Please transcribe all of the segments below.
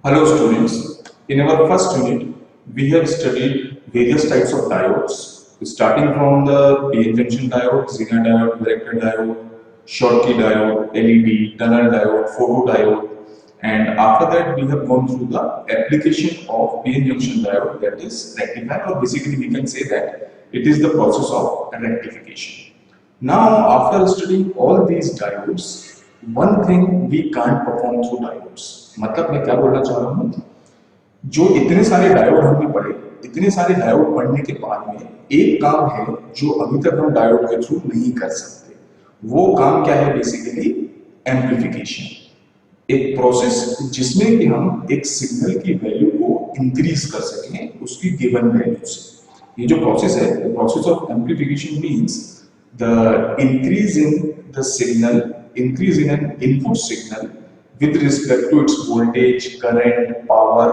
Hello students, in our first unit we have studied various types of diodes starting from the PN junction diode, Zener diode, Vector diode, Schottky diode, LED, tunnel diode, photodiode, and after that we have gone through the application of PN junction diode, that is rectifier, or basically we can say that it is the process of rectification. Now after studying all these diodes, one thing we can't perform through diodes. मतलब मैं क्या बोलना चाह रहा हूँ, जो इतने सारे डायोड हमने पढ़े, इतने सारे डायोड पढ़ने के बाद में एक काम है जो अभी तक हम डायोड के थ्रू नहीं कर सकते। वो काम क्या है? बेसिकली एम्प्लीफिकेशन, एक प्रोसेस जिसमें कि हम एक सिग्नल की वैल्यू को इंक्रीज कर सकें उसकी गिवन वैल्यू से। ये जो प्रोसेस है, the process of amplification means the increase in the signal, increase in an input signal with respect to its voltage, current, power,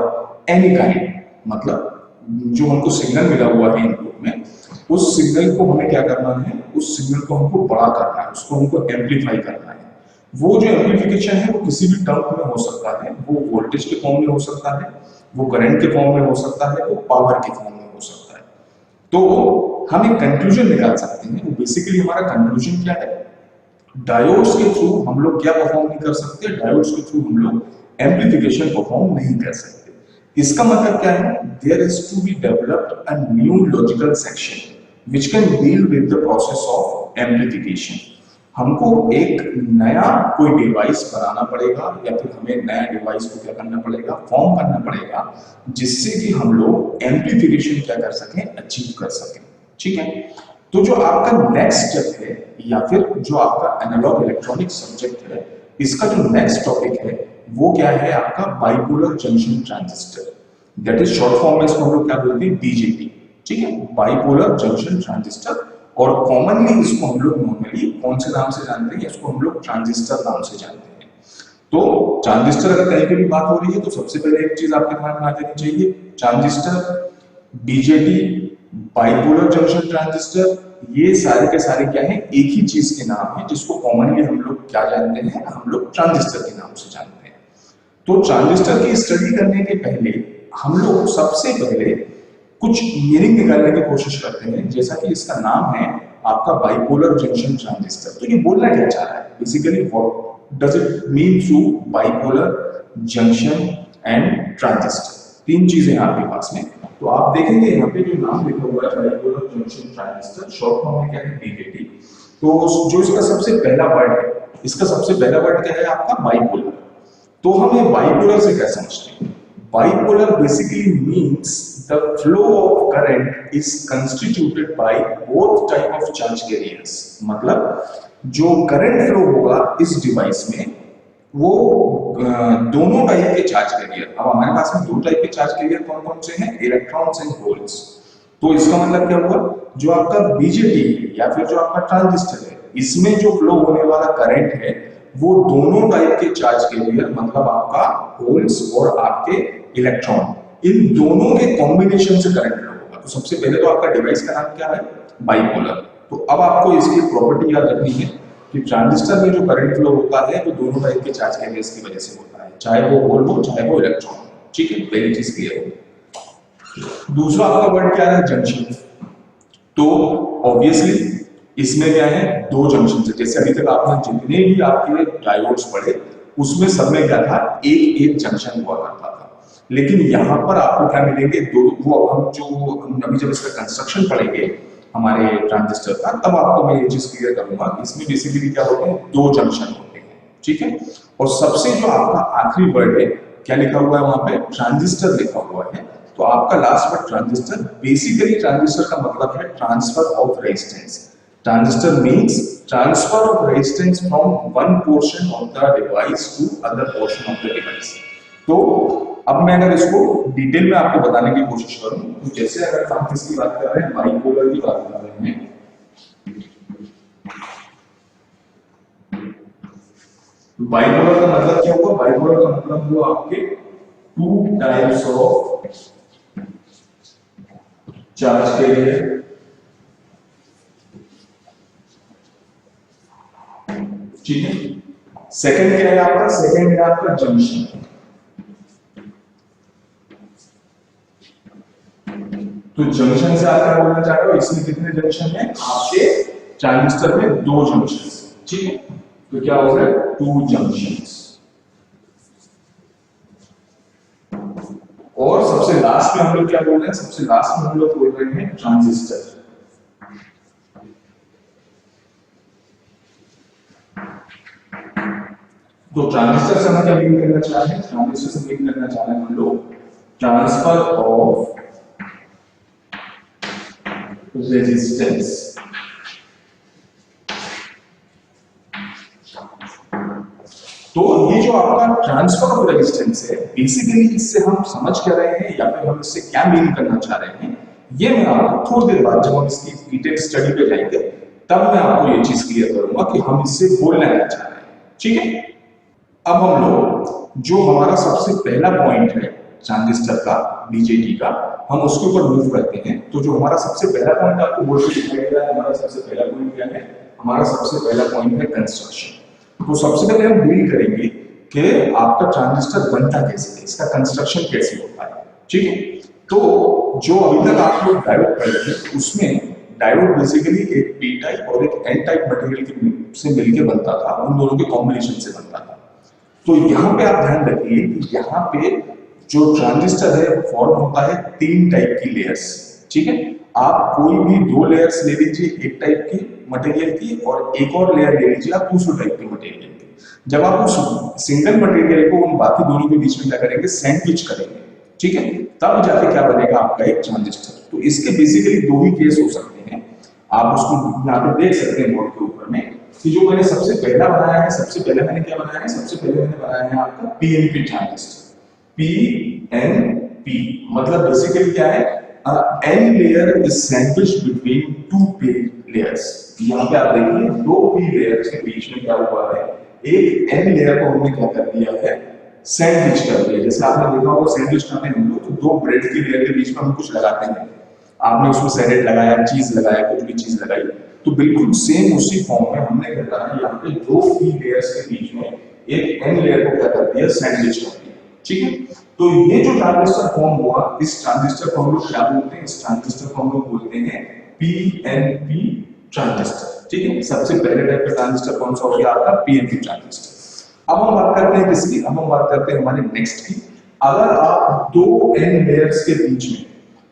any kind। मतलब जो हमको सिग्नल मिला हुआ है इनपुट में, उस सिग्नल को हमें क्या करना है? उस सिग्नल को हमको बड़ा करना है, उसको हमको एम्पलीफाई करना है। वो जो एम्पलीफिकेशन है वो किसी भी टर्म में हो सकता है, वो वोल्टेज के फॉर्म में हो सकता है, वो करंट के फॉर्म में हो सकता है, वो पावर के फॉर्म में हो सकता है। तो हम एक कंक्लूजन निकाल सकते हैं। बेसिकली हमारा कंक्लूजन क्या है? डायोड्स के थ्रू हम लोग क्या परफॉर्म नहीं कर सकते? डायोड्स के थ्रू हम लोग एम्प्लीफिकेशन परफॉर्म नहीं कर सकते। इसका मतलब क्या है? There is to be developed a new logical section which can deal with the process of amplification. हमको एक नया कोई डिवाइस बनाना पड़ेगा, या फिर हमें नया डिवाइस को क्या करना पड़ेगा? फॉर्म करना पड़ेगा, जिससे कि हम लोग एम्प्लीफिकेशन क्या कर सकें? अचीव कर सकें। ठीक है, तो जो आपका नेक्स्ट स्टेप है, या फिर जो आपका एनालॉग इलेक्ट्रॉनिक सब्जेक्ट है, इसका जो नेक्स्ट टॉपिक है वो क्या है? आपका bipolar junction transistor, that is short form में इसको हम लोग क्या बोलते हैं? बीजेटी। ठीक है, बाइपोलर जंक्शन ट्रांजिस्टर, और कॉमनली इसको हम लोग नॉर्मली कौन से नाम से जानते हैं? इसको हम लोग ट्रांजिस्टर नाम से जानते हैं। तो ट्रांजिस्टर अगर कहीं पे भी बात हो रही है तो सबसे पहले एक चीज आपके दिमाग में आ जानी चाहिए, transistor, BJT, bipolar junction transistor, ये सारे के सारे क्या है? एक ही चीज के नाम है, जिसको कॉमनली हम लोग क्या जानते हैं? हम लोग ट्रांजिस्टर के नाम से जानते हैं। तो ट्रांजिस्टर की स्टडी करने के पहले हम लोग सबसे पहले कुछ मीनिंग निकालने की कोशिश करते हैं, जैसा कि इसका नाम है आपका बाइपोलर जंक्शन ट्रांजिस्टर। तो ये बोलना क्या चाह रहा है? Basically what does it mean through bipolar junction and transistor? तीन चीजें हैं आपके पास में। तो आप देखेंगे यहाँ पे जो नाम लिखा हुआ है bipolar junction transistor, short form में क्या है? बीजेटी। तो जो इसका सबसे पहला वर्ड है, इसका सबसे पहला वर्ड क्या है आपका? बाइपोलर। तो हम ये बाइपोलर से क्या समझते हैं? Bipolar basically means the flow of current is constituted by both type of charge carriers. मतलब जो करंट फ्लो होगा इस डिवाइस में, वो दोनों टाइप के चार्ज कैरियर। अब हमारे पास में दो टाइप के चार्ज कैरियर कौन कौन से हैं? Electrons and holes. तो इसका मतलब क्या हुआ? जो आपका बीजेटी या फिर जो आपका ट्रांजिस्टर है, इसमें जो फ्लो होने वाला करंट है वो दोनों टाइप के चार्ज कैरियर, मतलब आपका होल्स और आपके इलेक्ट्रॉन, इन दोनों के कॉम्बिनेशन से करंट फ्लो होगा। तो सबसे पहले तो आपका डिवाइस का नाम क्या है? बाइपोलर। तो अब आपको इसकी प्रॉपर्टी याद रखनी है कि ट्रांजिस्टर में जो करंट फ्लो होता है वो दोनों टाइप के चार्ज कैरियर्स की वजह से होता है, चाहे वो होल हो चाहे वो इलेक्ट्रॉन हो। ठीक है, पहली चीज क्लियर हो। दूसरा आपका वर्ड क्या है? जंक्शन। तो ऑब्वियसली इसमें क्या है? दो जंक्शन है। जैसे अभी तक आपने जितने भी आपके डायोड्स पढ़े उसमें सब में क्या था? एक एक जंक्शन हुआ करता था। लेकिन यहाँ पर आपको क्या मिलेंगे? दो। वो हम अभी जब इसका कंस्ट्रक्शन पढ़ेंगे हमारे ट्रांजिस्टर का, तब आपको मैं ये चीज क्लियर करूंगा। इसमें बेसिकली क्या होते हैं? दो जंक्शन होते हैं। ठीक है, और सबसे जो आपका आखिरी वर्ड है, क्या लिखा हुआ है वहां पे? ट्रांजिस्टर लिखा हुआ है। तो आपका last word transistor. Basically transistor का मतलब है transfer of resistance. Transistor means transfer of resistance from one portion of the device to other portion of the device। तो अब मैं अगर इसको डिटेल में आपको बताने की कोशिश करूं, तो जैसे अगर हम किसकी बात कर रहे हैं? बाइपोलर की बात कर रहे हैं। बाइपोलर का मतलब क्या हुआ? बाइपोलर का मतलब हुआ आपके two types of charge carrier. ठीक है, सेकंड क्या है आपका? सेकंड है आपका जंक्शन। तो जंक्शन से आप क्या बोलना चाह रहे हो, इसमें कितने जंक्शन है आपके ट्रांजिस्टर में? 2 जंक्शन। ठीक है, तो क्या हो गया 2 जंक्शन। और सबसे लास्ट में हम लोग क्या बोल रहे हैं? सबसे लास्ट में हम लोग बोल रहे हैं ट्रांजिस्टर। तो ट्रांजिस्टर से हम क्या मीन करना चाह रहे हैं? ट्रांजिस्टर से मीन करना चाह रहे हैं हम लोग ट्रांसफर ऑफ रेजिस्टेंस। तो ये जो आपका ट्रांसफर ऑफ रेजिस्टेंस है, बेसिकली इससे हम समझ क्या रहे हैं या फिर हम इससे क्या मीन करना चाह रहे हैं, ये मैं आपको थोड़ी देर बाद जब हम इसकी डिटेल स्टडी पे जाएंगे तब मैं आपको ये चीज क्लियर करूंगा कि हम इससे बोलना क्या चाह रहे हैं। ठीक है, अब हम लोग जो हमारा सबसे पहला पॉइंट है ट्रांजिस्टर का, बीजेटी का, हम उसके ऊपर मूव करते हैं। तो जो हमारा सबसे पहला पॉइंट आपको बोर्ड पे दिखाई दे रहा है, हमारा सबसे पहला पॉइंट क्या है? हमारा सबसे पहला पॉइंट है कंस्ट्रक्शन। तो सबसे पहले हम डील करेंगे कि आपका ट्रांजिस्टर बनता कैसे है, इसका कंस्ट्रक्शन कैसे होता है। ठीक है, तो जो अभी तक आप लोग डायोड पढ़े थे उसमें डायोड बेसिकली एक पी टाइप और एक एन टाइप मटेरियल से मिलकर बनता था, उन दोनों के कॉम्बिनेशन से बनता था। तो यहाँ पे आप ध्यान रखिए कि यहाँ पे जो ट्रांजिस्टर है फॉर्म होता है 3 टाइप की लेयर्स। ठीक है, आप कोई भी 2 लेयर्स ले लीजिए एक टाइप की मटेरियल की, और एक और लेयर ले लीजिए आप दूसरे टाइप की मटेरियल की। जब आप उस सिंगल मटेरियल को उन बाकी दोनों के बीच में क्या करेंगे? सैंडविच करेंगे। ठीक है, तब जाके क्या बनेगा आपका एक ट्रांजिस्टर। तो इसके बेसिकली 2 ही केस हो सकते हैं, आप उसको यहाँ पे देख सकते हैं बोर्ड के ऊपर में कि जो मैंने सबसे पहला बनाया है, सबसे पहले मैंने क्या बनाया है? सबसे पहले मैंने बनाया है आपका पीएनपी ट्रांजिस्टर। पीएनपी मतलब बेसिकली क्या है? N layer is sandwiched between 2 P layers. यहाँ पे आप देखिए 2 पी लेयर्स के बीच में क्या हुआ है? एक एन लेयर को हमने क्या कर दिया है? सैंडविच कर दिया। जैसे आपने देखा होगा सैंडविच करते हैं हम लोग, तो 2 ब्रेड की लेयर के बीच में हम कुछ लगाते हैं, आपने उसमें सैलेड लगाया, चीज लगाया, कुछ भी चीज लगाई, तो बिल्कुल सेम उसी फॉर्म में हमने क्या करा है? यहाँ पे 2 पी लेयर्स के बीच में एक एन लेयर को क्या कर दिया? सैंडविच कर दिया। ठीक है, तो ये जो ट्रांजिस्टर फॉर्म हुआ, इस ट्रांजिस्टर को हम लोग क्या बोलते हैं? इस ट्रांजिस्टर को हम लोग बोलते हैं पीएनपी ट्रांजिस्टर। ठीक है, सबसे पहले टाइप का ट्रांजिस्टर कौन सा हो गया आपका? PNP transistor. अब हम बात करते हैं किसकी? अब हम बात करते हैं हमारे नेक्स्ट की। अगर आप 2 एन लेयर्स के बीच में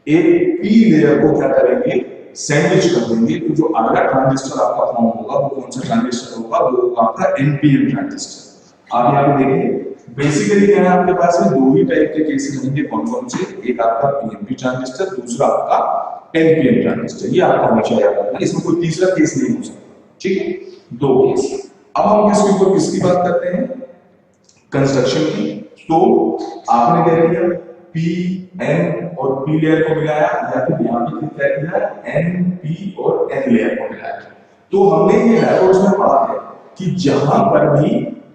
एक पी लेयर को क्या करेंगे? सैंडविच कर देंगे, तो जो अगला ट्रांजिस्टर आपका फॉर्म होगा वो कौन सा ट्रांजिस्टर होगा? वो होगा आपका एनपीएन ट्रांजिस्टर। आप यहाँ पे देखिए बेसिकली क्या है आपके पास में 2 ही टाइप के केसेस होंगे। कौन कौन से? एक आपका पीएनपी ट्रांजिस्टर, दूसरा आपका एनपीएन ट्रांजिस्टर। ये आपको हमेशा याद रखना है, इसमें कोई तीसरा केस नहीं हो सकता। ठीक है, 2 केस। अब हम किसके ऊपर किसकी बात करते हैं? कंस्ट्रक्शन की। तो आपने क्या किया? पी एन और पी लेयर को मिलाया, या फिर यहाँ पे क्या किया? एन पी और एन लेयर को मिलाया। तो हमने ये डायोड्स में पढ़ा है कि जहां पर भी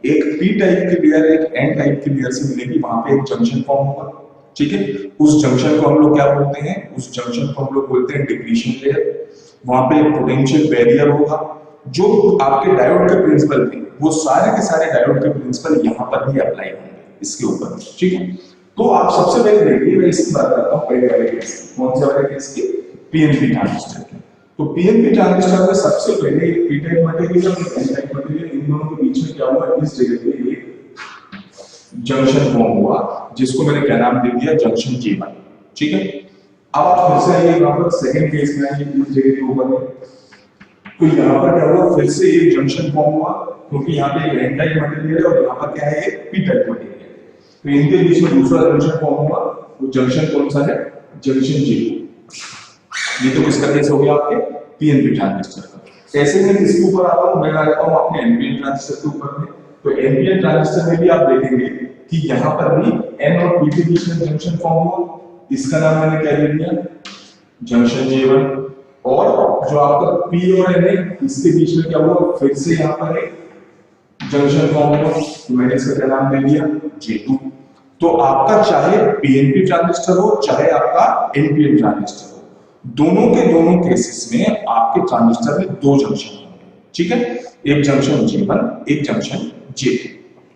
एक पी टाइप की लेयर एक एन टाइप की लेयर से मिलेगी, वहां पे एक जंक्शन फॉर्म होगा। ठीक है, उस जंक्शन को हम लोग क्या बोलते हैं? उस जंक्शन को हम लोग बोलते हैं डिप्लीशन लेयर। वहां पे एक पोटेंशियल बैरियर होगा। जो आपके डायोड के प्रिंसिपल थे वो सारे के सारे डायोड के प्रिंसिपल यहाँ पर भी अप्लाई होंगे इसके ऊपर। ठीक है, तो आप सबसे पहले देखिए, मैं इसकी बात करता हूँ पहले वाले केस की। कौन से वाले केस की? पीएनपी ट्रांजिस्टर की। तो पीएनपी ट्रांजिस्टर में सबसे पहले एक पी टाइप मटेरियल और एन टाइप मटेरियल, इन दोनों के बीच में क्या हुआ? इस जगह पे एक जंक्शन फॉर्म हुआ, जिसको मैंने क्या नाम दे दिया? Junction J1। ठीक है, अब आप फिर से आइए यहाँ पर सेकंड केस में आइए, इस जगह के ऊपर में। तो यहाँ पर क्या हुआ? फिर से एक जंक्शन फॉर्म हुआ, क्योंकि यहाँ पे एक एन टाइप मटेरियल है और यहाँ पर क्या है? एक पी टाइप मटेरियल। तो इनके बीच में दूसरा जंक्शन फॉर्म हुआ, वो जंक्शन कौन सा है? Junction J2। ये तो किसका केस हो गया? आपके पीएनपी ट्रांजिस्टर का। ऐसे में किसके ऊपर आता हूं? मैं आ जाता हूं अपने एनपीएन ट्रांजिस्टर के ऊपर में। तो एनपीएन ट्रांजिस्टर में भी आप देखेंगे कि यहाँ पर भी एन और पी के बीच में जंक्शन फॉर्म हुआ, इसका नाम मैंने क्या दे दिया? Junction J1। और जो आपका पी और एन है, इसके बीच में क्या हुआ? फिर से यहाँ पर एक जंक्शन फॉर्म हुआ, तो मैंने इसका क्या नाम दे दिया? J2। तो आपका चाहे पीएनपी ट्रांजिस्टर हो चाहे आपका एनपीएन ट्रांजिस्टर हो, दोनों के दोनों केसेस में आपके ट्रांजिस्टर में 2 जंक्शन होंगे। ठीक है, एक जंक्शन J1, एक जंक्शन J2।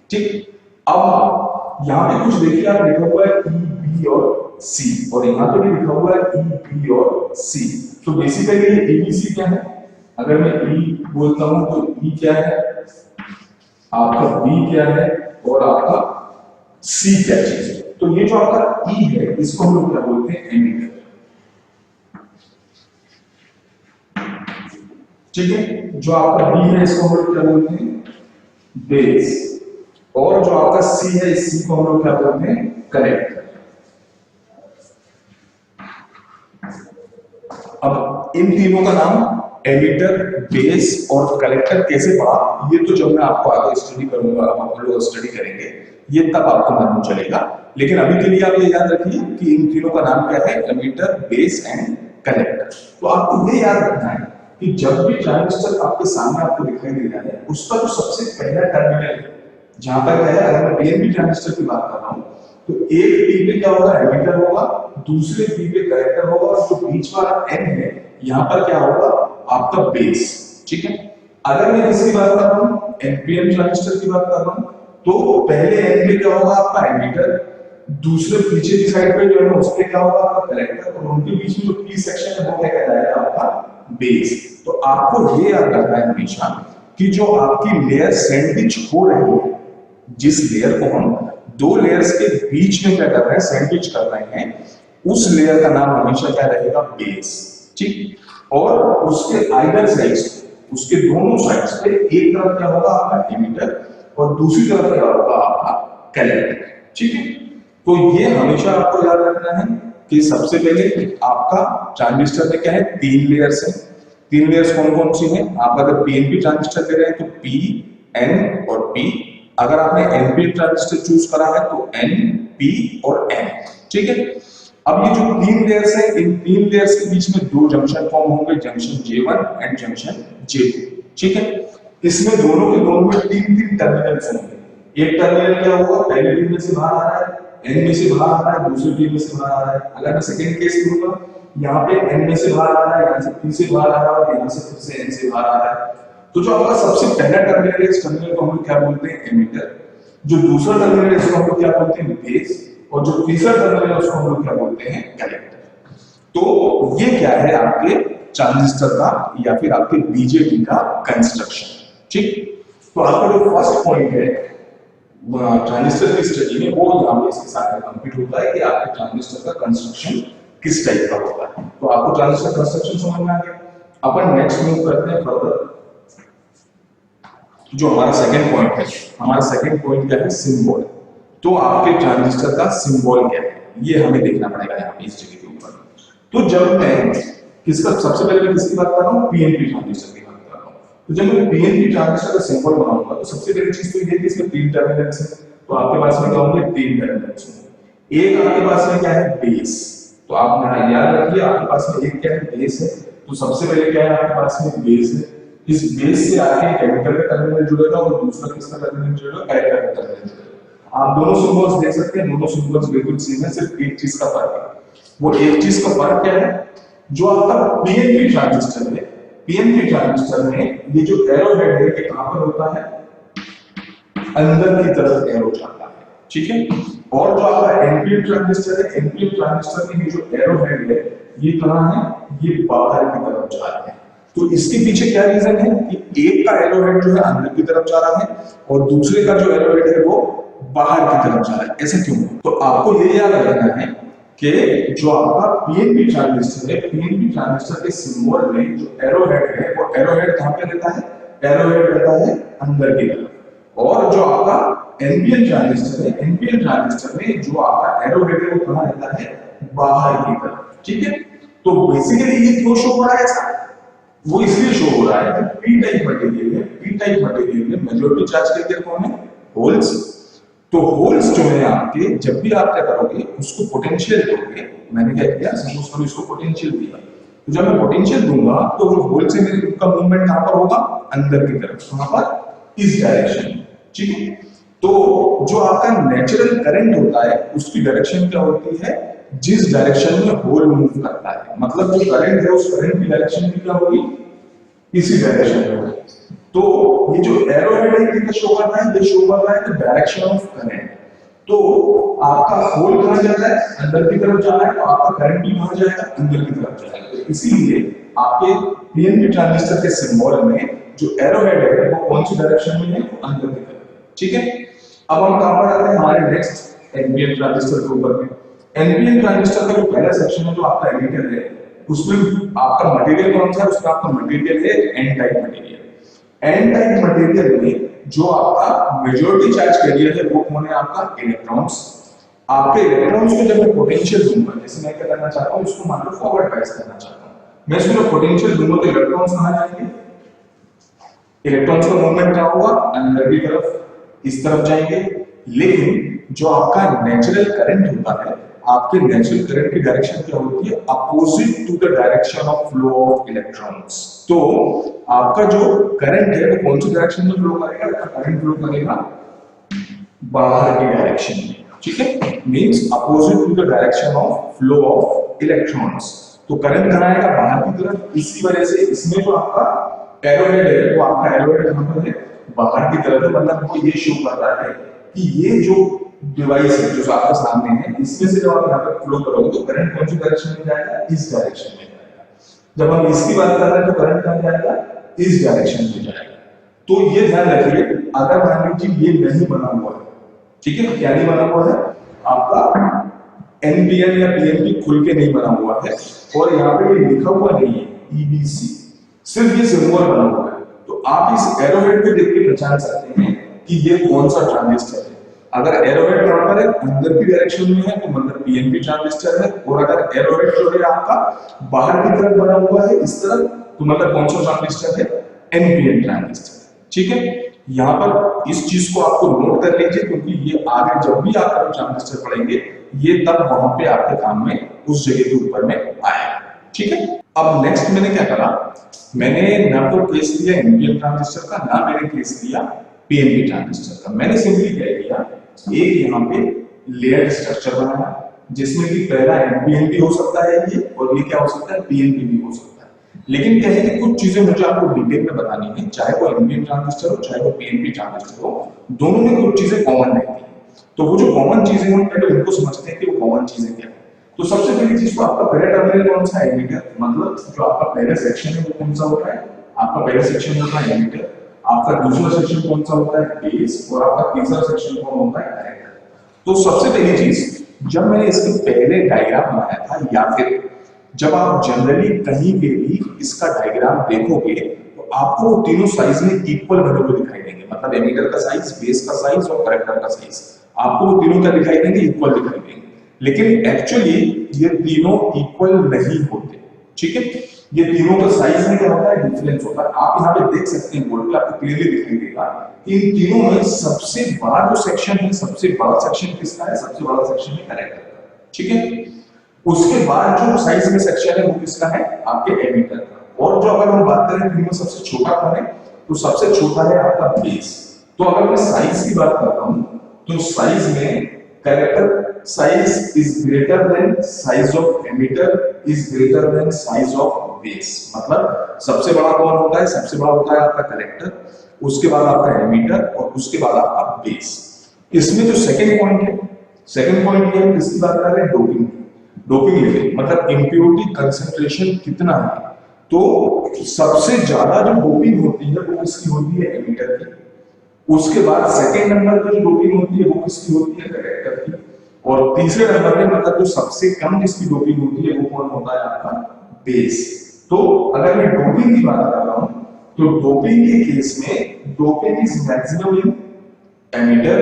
ठीक, अब यहाँ पे कुछ देखिए, आप लिखा हुआ है पी बी और सी, और यहाँ पे भी लिखा हुआ है ई, बी और सी। तो बेसिकली ये एबीसी क्या है? अगर मैं ई बोलता हूं तो ई क्या है, आपका बी क्या है और आपका सी क्या चीज है। तो ये जो आपका ई है इसको हम लोग क्या बोलते हैं? एमीटर। ठीक है, जो आपका बी है इसको हम लोग क्या बोलते हैं? बेस। और जो आपका सी है इस सी को हम लोग क्या बोलते हैं? कलेक्टर। अब इन तीनों का नाम एमीटर, बेस और कलेक्टर कैसे पढ़ा, ये तो जब मैं आपको आगे स्टडी करूंगा, हम लोग स्टडी करेंगे, ये तब आपको मालूम चलेगा। लेकिन अभी के लिए आप ये याद रखिए कि इन तीनों का नाम क्या है? Emitter, base and collector. तो आपको ये याद रखना है कि जब भी ट्रांजिस्टर आपके सामने आपको दिखाई दे रहा है, उसका जो सबसे पहला टर्मिनल है, जहां पर क्या है, अगर मैं पीएनपी ट्रांजिस्टर की बात कर रहा हूं तो एक पी पे क्या होगा? एमीटर होगा, दूसरे पी पे कलेक्टर होगा, और जो बीच वाला एन है यहां पर क्या होगा? आपका बेस। ठीक है, अगर मैं इसकी बात कर रहा हूं, एनपीएन ट्रांजिस्टर की बात कर रहा हूं, तो पहले एन पे क्या होगा? आपका एमीटर, दूसरे पीछे की साइड पे जो है उसके क्या होगा? आपका कलेक्टर, और उनके बीच में जो पी सेक्शन है वो क्या कहलाएगा? आपका बेस। तो आपको ये याद रखना है हमेशा कि जो आपकी लेयर सैंडविच हो रही है, जिस लेयर को हम दो लेयर्स के बीच में क्या कर रहे हैं? सैंडविच कर रहे हैं, उस लेयर का नाम हमेशा क्या रहेगा? बेस। ठीक, और उसके आइदर साइड्स, उसके दोनों साइड्स पे एक तरफ क्या होगा? आपका एमीटर, और दूसरी तरफ क्या होगा? आपका कलेक्टर। ठीक है, तो ये हमेशा आपको याद रखना है कि सबसे पहले आपका ट्रांजिस्टर में क्या है? तीन लेयर्स है। तीन लेयर्स कौन कौन सी हैं? आप अगर पीएनपी ट्रांजिस्टर ले रहे हैं तो पी, एन और पी। अगर आपने एनपी ट्रांजिस्टर चूज करा है तो एन, पी और एन। ठीक है, अब ये जो तीन लेयर्स हैं, इन तीन लेयर्स के बीच में दो जंक्शन फॉर्म होंगे, junction J1 and junction J2। ठीक है, इसमें दोनों के दोनों में तीन तीन टर्मिनल्स होंगे। एक टर्मिनल क्या होगा? पहले पिन में से बाहर आ रहा है, एन में से बाहर आ रहा है, दूसरे पिन में से बाहर आ रहा है। अगर मैं सेकंड केस लूंगा, यहाँ पे एन में से बाहर आ रहा है, यहाँ से पी से बाहर आ रहा है, और यहाँ से फिर से एन से बाहर आ रहा है। तो जो आपका सबसे पहला टर्मिनल है, इस टर्मिनल को हम लोग क्या बोलते हैं? एमीटर। जो दूसरा टर्मिनल है इसको हम लोग क्या बोलते हैं? बेस। और जो तीसरा टर्मिनल है उसको हम लोग क्या बोलते हैं? कलेक्टर। तो ये क्या है? आपके ट्रांजिस्टर का या फिर आपके बीजेटी का कंस्ट्रक्शन। ठीक, तो आपका जो फर्स्ट पॉइंट है ट्रांजिस्टर की स्टडी में, वो यहाँ पे इसके साथ कंप्लीट होता है कि आपके ट्रांजिस्टर का कंस्ट्रक्शन किस टाइप का होता है। तो आपको ट्रांजिस्टर कंस्ट्रक्शन समझ में आ गया। अपन नेक्स्ट मूव करते हैं फर्दर। जो हमारा सेकंड पॉइंट है, हमारा सेकंड पॉइंट क्या है? सिंबल। तो आपके ट्रांजिस्टर का सिंबल क्या है, ये हमें देखना पड़ेगा यहाँ पे इस जगह के ऊपर। तो जब मैं किसका, सबसे पहले मैं किसकी बात कर रहा हूँ? पीएनपी ट्रांजिस्टर की बात कर रहा हूँ। तो जब मैं पीएनपी ट्रांजिस्टर का सिंबल बनाऊंगा तो सबसे पहली चीज तो ये कि इसमें तीन टर्मिनल्स हैं। तो आपके पास में क्या होंगे? तीन टर्मिनल्स होंगे। एक आपके पास में क्या है? बेस। तो आप याद रखिए, आपके पास में एक क्या है? बेस है। तो सबसे पहले क्या है? आपके पास में बेस है। इस बेस से आके एमीटर का टर्मिनल जुड़ेगा और दूसरा किसका टर्मिनल जुड़ेगा? कलेक्टर का टर्मिनल जुड़ेगा। आप दोनों सिंबल्स देख सकते हैं, दोनों सिंबल्स बिल्कुल सेम है, सिर्फ एक चीज का फर्क है। वो एक चीज का फर्क क्या है? जो आपका पीएनपी ट्रांजिस्टर है, पीएनपी ट्रांजिस्टर में ये जो एरो हेड है, ये कहां पर होता है? अंदर की तरफ एरो जाता है। ठीक है, और जो आपका एनपीएन ट्रांजिस्टर है, एनपीएन ट्रांजिस्टर में ये जो एरो हेड है, ये कहां है? ये बाहर की तरफ जा रहा है। तो इसके पीछे क्या रीजन है कि एक का एरो हेड जो है अंदर की तरफ जा रहा है और दूसरे का जो एरो हेड है वो बाहर की तरफ जा रहा है। ऐसा क्यों? तो आपको ये याद रखना है कि जो आपका पीएनपी ट्रांजिस्टर है, पीएनपी ट्रांजिस्टर के सिंबल में जो एरो हेड है, वो एरो हेड कहां पे रहता है? एरो हेड रहता है अंदर की तरफ। और जो आपका एनपीएन ट्रांजिस्टर है, एनपीएन ट्रांजिस्टर में जो आपका एरो हेड है वो कहां रहता है? बाहर की तरफ। ठीक है, तो बेसिकली ये क्यों शो हो रहा है ऐसा? वो इसलिए शो हो रहा है कि पी टाइप मटेरियल है, पी टाइप मटेरियल में मेजॉरिटी चार्ज कैरियर कौन है? होल्स। तो होल्स जो है आपके, जब भी आप क्या करोगे, उसको पोटेंशियल दोगे। मैंने क्या किया? सपोज करो इसको पोटेंशियल दिया, तो जब मैं पोटेंशियल दूंगा तो जो होल से मेरे का मूवमेंट कहां पर होगा? अंदर की तरफ। कहां पर? इस डायरेक्शन में। ठीक है, तो जो आपका नेचुरल करंट होता है उसकी डायरेक्शन क्या होती है? जिस डायरेक्शन में होल मूव करता है, मतलब जो करंट है उस करंट की डायरेक्शन भी क्या होगी? इसी डायरेक्शन में होगी। तो ये जो एरो हेड है ये शो कर रहा है, ये शो कर रहा है द डायरेक्शन ऑफ करंट। तो आपका होल कहां जाता है, अंदर की तरफ जाना है, तो आपका करंट भी कहां जाएगा, अंदर की तरफ जाएगा। तो इसीलिए आपके पीएनपी ट्रांजिस्टर के सिंबल में जो एरो हेड है वो कौन सी डायरेक्शन में है, अंदर की तरफ। ठीक है, अब हम कहां पर आते हैं, हमारे नेक्स्ट एनपीएन ट्रांजिस्टर के ऊपर में। एनपीएन ट्रांजिस्टर का जो पहला सेक्शन है जो आपका एमिटर है, उसमें आपका मटेरियल कौन सा है, उसका आपका मटेरियल है N type material. N type material में जो आपका मेजॉरिटी चार्ज कैरियर है वो कौन है, आपका इलेक्ट्रॉन्स। आपके इलेक्ट्रॉन्स को जब मैं पोटेंशियल दूंगा, जैसे मैं क्या करना चाहता हूं, इसको मान लो फॉरवर्ड बायस करना चाहता हूं, मैं इसको पोटेंशियल दूंगा तो इलेक्ट्रॉन्स कहां जाएंगे, इलेक्ट्रॉन्स का मूवमेंट क्या होगा, अंदर की तरफ इस तरफ जाएंगे। लेकिन जो आपका नेचुरल करंट होता है, आपके नेचुरल करंट की डायरेक्शन क्या होती है, opposite to the direction of flow of electrons. तो आपका जो करंट है वो कौन सी डायरेक्शन में फ्लो करेगा, आपका करंट फ्लो करेगा बाहर की डायरेक्शन में। ठीक है, means opposite to the direction of flow of electrons. तो करंट कहां आएगा, बाहर की तरफ। इसी वजह से इसमें जो आपका एरोहेड है वो आपका एरोहेड कहां पर है, बाहर की तरफ है। मतलब वो ये शो कर रहा है कि ये जो डिवाइस है जो आपके सामने है, इसमें से जब आप यहाँ पर फ्लो करोगे तो करंट कौन सी डायरेक्शन में जाएगा, इस डायरेक्शन में जाएगा। जब हम इसकी बात कर रहे हैं तो करंट कहां जाएगा, इस डायरेक्शन में जाएगा। तो ये ध्यान रखिए, अगर मान लीजिए ये नहीं बना हुआ है, ठीक है, क्या नहीं बना हुआ है, आपका एनपीएन या पीएनपी खुल के नहीं बना हुआ है, और यहाँ पे ये लिखा हुआ नहीं है ईबीसी, सिर्फ ये सिंबल बना हुआ है, तो आप इस एरोहेड को देख के पहचान सकते हैं कि ये कौन सा ट्रांजिस्टर है। अगर एरोहेड कहां पर है, अंदर की डायरेक्शन में है, तो मतलब पीएनपी ट्रांजिस्टर है। और अगर एरोहेड जो है आपका बाहर की तरफ बना हुआ है इस तरफ, तो मतलब कौन सा ट्रांजिस्टर है, एनपीएन ट्रांजिस्टर। ठीक है, यहाँ पर इस चीज को आपको नोट कर लीजिए, क्योंकि ये आगे जब भी आप ट्रांजिस्टर पढ़ेंगे, ये तब वहां पे आपके काम में उस जगह के ऊपर में आएगा। ठीक है, अब नेक्स्ट मैंने क्या करा, मैंने ना तो केस लिया एनपीएन ट्रांजिस्टर का, ना मैंने केस लिया पीएनपी ट्रांजिस्टर का। मैंने सिंपली क्या किया, एक यहाँ पे लेयर स्ट्रक्चर बनाया, जिसमें कि पहला एनपीएन भी हो सकता है ये, और ये क्या हो सकता है, पीएनपी भी हो सकता है। लेकिन क्या है कि कुछ चीजें मुझे आपको डिटेल में बतानी है, चाहे वो एनपीएन ट्रांजिस्टर हो चाहे वो पीएनपी ट्रांजिस्टर हो, दोनों में कुछ चीजें कॉमन रहती हैं। तो वो जो कॉमन चीजें हैं पहले उनको समझते हैं कि वो कॉमन चीजें क्या है। तो सबसे पहली चीज, तो आपका पहला टर्मिनल कौन सा है, एमीटर। मतलब जो आपका पहला सेक्शन है वो कौन सा होता है, आपका पहला सेक्शन होता है एमीटर, आपका दूसरा सेक्शन कौन सा होता है, बेस, और आपका तीसरा सेक्शन कौन होता है, कलेक्टर। तो सबसे पहली चीज, जब मैंने इसके पहले डायग्राम बनाया था, या फिर जब आप जनरली कहीं पे भी इसका डायग्राम देखोगे, तो आपको वो तीनों साइज में इक्वल बने हुए दिखाई देंगे। मतलब एमीटर का साइज, बेस का साइज और कलेक्टर का साइज, आपको वो तीनों क्या दिखाई देंगे, इक्वल दिखाई देंगे। लेकिन एक्चुअली ये तीनों इक्वल नहीं होते। ठीक है, ये तीनों का साइज में क्या होता है, डिफरेंस होता है। आप यहाँ पे देख सकते हैं, बोर्ड पे आपको क्लियरली दिखाई देगा कि इन तीनों में सबसे बड़ा जो सेक्शन है, सबसे बड़ा सेक्शन किसका है, सबसे बड़ा सेक्शन है कलेक्टर का। ठीक है, उसके बाद जो साइज में सेक्शन है वो किसका है, आपके एमीटर का। और जो अगर हम बात करें तीनों में सबसे छोटा कौन है, तो सबसे छोटा है आपका बेस। तो अगर मैं साइज की बात करता हूं, तो साइज में collector size is greater than size of emitter is greater than size of base. मतलब सबसे बड़ा कौन होता है, सबसे बड़ा होता है आपका कलेक्टर, उसके बाद आपका एमीटर, और उसके बाद आपका बेस। इसमें जो सेकंड पॉइंट है, सेकंड पॉइंट ये है, किसकी बात कर रहे हैं, डोपिंग। डोपिंग लेवल मतलब इम्प्योरिटी कंसंट्रेशन कितना है। तो सबसे ज्यादा जो डोपिंग होती है वो किसकी होती है, एमीटर की। उसके बाद सेकंड नंबर पर जो डोपिंग होती है वो किसकी होती है, कलेक्टर की। और तीसरे नंबर पे मतलब जो सबसे कम जिसकी डोपिंग होती है वो कौन होता है, आपका बेस। तो अगर मैं डोपिंग की बात कर रहा हूं, तो डोपिंग के केस में doping is maximum in emitter,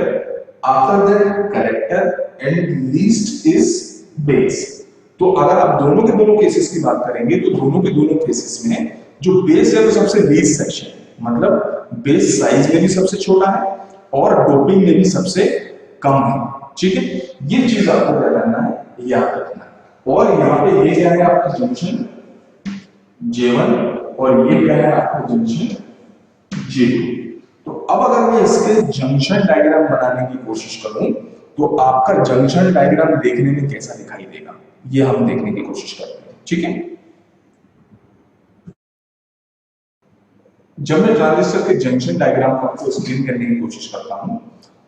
after that collector and least is base. तो अगर आप दोनों के दोनों केसेस की बात करेंगे, तो दोनों के दोनों केसेस में जो बेस है वो सबसे लीस्ट सेक्शन है। मतलब बेस साइज में भी सबसे छोटा है और डोपिंग में भी सबसे कम है। ठीक है, ये चीज आपको क्या करना है, याद रखना है। और यहाँ पे ये क्या है आपका जंक्शन J1, और ये क्या है आपका जंक्शन J2। तो अब अगर मैं इसके जंक्शन डायग्राम बनाने की कोशिश करूं, तो आपका जंक्शन डायग्राम देखने में कैसा दिखाई देगा, ये हम देखने की कोशिश करते हैं। ठीक है, जब मैं ट्रांजिस्टर के जंक्शन डायग्राम को आपको एक्सप्लेन करने की कोशिश करता हूं,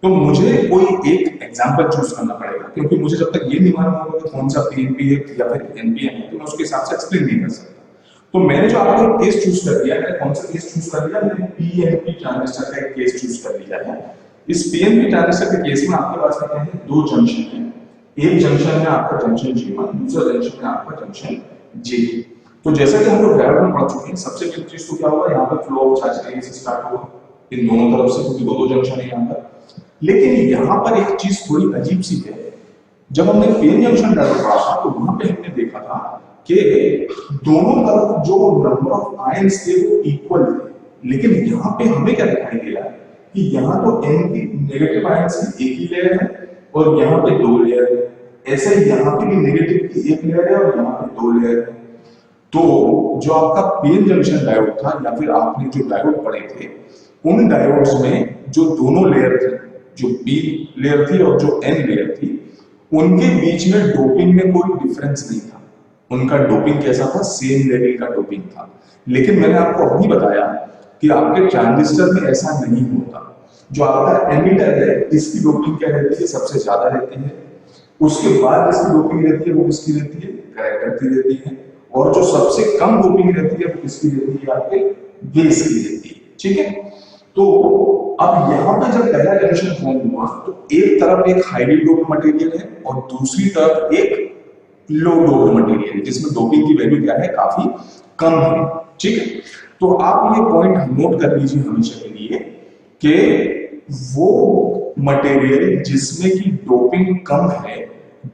तो मुझे कोई एक एग्जांपल चूज करना पड़ेगा, क्योंकि मुझे जब तक ये नहीं मालूम होगा कि कौन सा पीएनपी है या फिर एनपीएम है, तो मैं उसके हिसाब से एक्सप्लेन नहीं कर सकता। तो मैंने जो आपको एक केस चूज कर दिया, मैंने कौन सा केस चूज कर लिया, मैंने पीएनपी ट्रांजिस्टर का एक केस चूज कर लिया है। इस पीएनपी ट्रांजिस्टर के केस में आपके पास क्या है, दो जंक्शन है। एक जंक्शन है आपका जंक्शन G1, दूसरा जंक्शन है आपका जंक्शन J2। तो जैसा कि हम लोग डायोड में पढ़ चुके हैं, सबसे पहली चीज तो क्या होगा, यहाँ पे फ्लो ऑफ चार्ज से स्टार्ट होगा इन दोनों तरफ से, क्योंकि दो जंक्शन है यहाँ पर। लेकिन यहाँ पर एक चीज थोड़ी अजीब सी है। जब हमने पेन जंक्शन डायोड पढ़ा था, तो वहां पे हमने देखा था कि दोनों तरफ जो नंबर ऑफ आयंस थे वो इक्वल थे। लेकिन यहाँ पे हमें क्या दिखाई दे रहा है कि यहाँ तो n की नेगेटिव आयंस की एक ही लेयर है और यहाँ पे दो लेयर है। ऐसे ही यहाँ पे भी नेगेटिव की एक लेयर है और यहाँ पे दो लेयर है। तो जो आपका पीएन जंक्शन डायोड था या फिर आपने जो डायोड पढ़े थे, उन डायोड्स में जो दोनों लेयर थे, जो पी लेयर थी और जो एन लेयर थी, उनके बीच में डोपिंग में कोई डिफरेंस नहीं था। उनका डोपिंग कैसा था, सेम लेवल का डोपिंग था। लेकिन मैंने आपको अभी बताया कि आपके ट्रांजिस्टर में ऐसा नहीं होता। जो आपका एमिटर है, इसकी डोपिंग क्या रहती है, सबसे ज्यादा रहती है। उसके बाद जिसकी डोपिंग रहती है वो किसकी रहती है, कलेक्टर की रहती है। और जो सबसे कम डोपिंग रहती है वो किसकी रहती है, आपके बेस की रहती है। ठीक है। तो अब यहाँ पे जब पहला जंक्शन फॉर्म हुआ, तो एक तरफ एक हाईली डोप्ड मटेरियल है और दूसरी तरफ एक लो डोप्ड मटेरियल है, जिसमें डोपिंग की वैल्यू क्या है, काफी कम है। ठीक है। तो आप ये पॉइंट नोट कर लीजिए हमेशा के लिए कि वो मटेरियल जिसमें की डोपिंग कम है,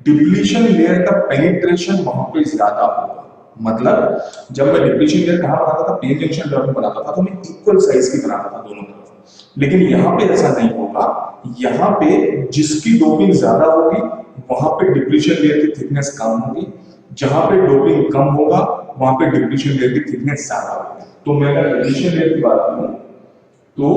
डिप्लीशन लेयर का पेनिट्रेशन वहां पे ज्यादा होगा। मतलब जब मैं डिप्लीशन लेयर कहां बनाता था, पी जंक्शन लेयर बनाता था, तो मैं इक्वल साइज की बनाता था दोनों तरफ। लेकिन यहाँ पे ऐसा नहीं होगा। यहाँ पे जिसकी डोपिंग ज्यादा होगी वहां पे डिप्लीशन लेयर की थिकनेस कम होगी, जहां पे डोपिंग कम होगा वहां पे डिप्लीशन लेयर की थिकनेस ज्यादा होगी। तो मैं अगर डिप्लीशन लेयर की बात करूं तो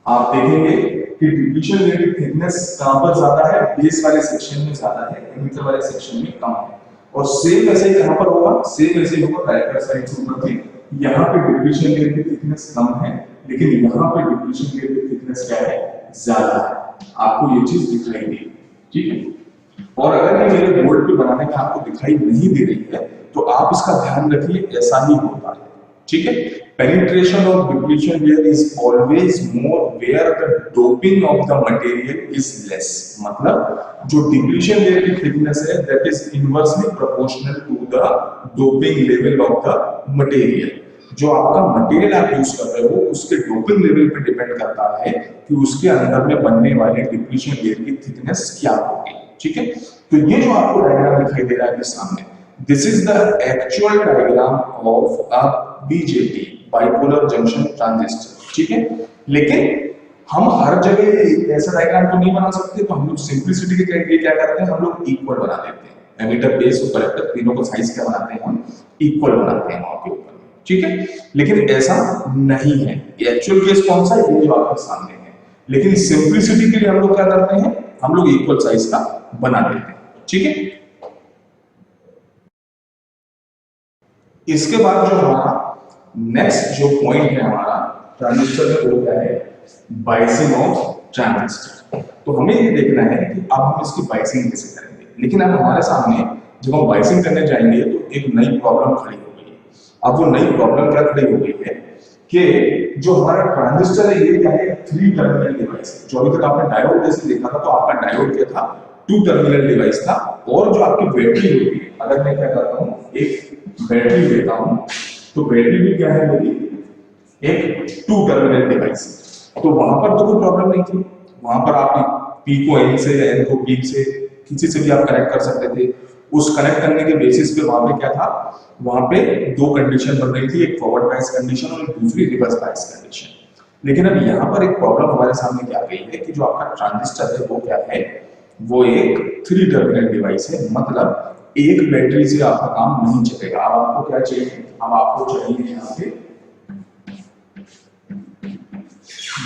आप देखेंगे कि डिप्लीशन लेयर की थिकनेस कहां पर ज्यादा है, बेस वाले सेक्शन में ज्यादा है, एमिटर वाले सेक्शन में कम है। और सेम ऐसे ही कहां पर होगा, सेम ऐसे ही होगा कलेक्टर साइड से ऊपर भी। यहाँ पे डिप्लीशन लेयर की थिकनेस कम है, लेकिन यहाँ पे डिप्लीशन लेयर की थिकनेस क्या है, ज्यादा है। आपको ये चीज दिखाई देगी। ठीक है। और अगर ये मेरे बोर्ड पे बनाने में आपको दिखाई नहीं दे रही है, तो आप इसका ध्यान रखिए, ऐसा ही होता है। ठीक है। penetration of depletion layer is always more where the doping of the material is less। मतलब जो depletion layer की thickness है, that is inversely proportional to the doping level of the material। जो आपका मटेरियल आप यूज कर रहे हो उसके डोपिंग लेवल पे डिपेंड करता है कि उसके अंदर में बनने वाले डिप्लीशन लेयर की थिकनेस क्या होगी। ठीक है। तो ये जो आपको डायग्राम दिखाई दे रहा है आपके सामने, this is the actual diagram of a BJT, bipolar junction transistor. ठीक है। लेकिन हम हर जगह ऐसा डायग्राम तो नहीं बना सकते, तो हम लोग सिंपलिसिटी के लिए क्या करते हैं, हम लोग इक्वल बना देते हैं। एमिटर, बेस और कलेक्टर तीनों का साइज क्या बनाते हैं, हम इक्वल बनाते हैं वहां के ऊपर। ठीक है। लेकिन ऐसा नहीं है। एक्चुअल केस कौन सा है, ये जो आपके सामने है। लेकिन सिंपलिसिटी के लिए हम लोग क्या करते हैं, हम लोग इक्वल साइज का बना देते हैं। ठीक है। इसके बाद जो हमारा नेक्स्ट जो पॉइंट है हमारा ट्रांजिस्टर में, वो क्या है, बाइसिंग ऑफ ट्रांजिस्टर। तो हमें ये देखना है कि अब हम इसकी बाइसिंग कैसे करेंगे। लेकिन अब हमारे सामने जब हम बाइसिंग करने जाएंगे तो एक नई प्रॉब्लम खड़ी हो गई है। अब वो नई प्रॉब्लम क्या खड़ी हो गई है कि जो हमारा ट्रांजिस्टर है, ये क्या है, 3 टर्मिनल डिवाइस। जो अभी तक आपने डायोड जैसे देखा था, तो आपका डायोड क्या था, 2 टर्मिनल डिवाइस था। और जो आपकी बैटरी होगी, अगर मैं क्या करता हूँ, एक बैटरी लेता हूं, तो बैटरी भी क्या है मेरी, एक 2 टर्मिनल डिवाइस। तो वहां पर तो कोई प्रॉब्लम नहीं थी। वहां पर आप पी को एन से या एन को पी से, किसी से भी आप कनेक्ट कर सकते थे। उस कनेक्ट करने के बेसिस पे वहां पे क्या था, वहां पे 2 कंडीशन बन रही थी, एक फॉरवर्ड बायस कंडीशन और एक दूसरी रिवर्स बायस कंडीशन। लेकिन अब यहाँ पर एक प्रॉब्लम हमारे सामने क्या गई है कि जो आपका ट्रांजिस्टर है वो क्या है, वो एक 3 टर्मिनल डिवाइस है। मतलब एक बैटरी से आपका काम नहीं चलेगा। अब आपको क्या चाहिए, अब आपको चाहिए यहाँ पे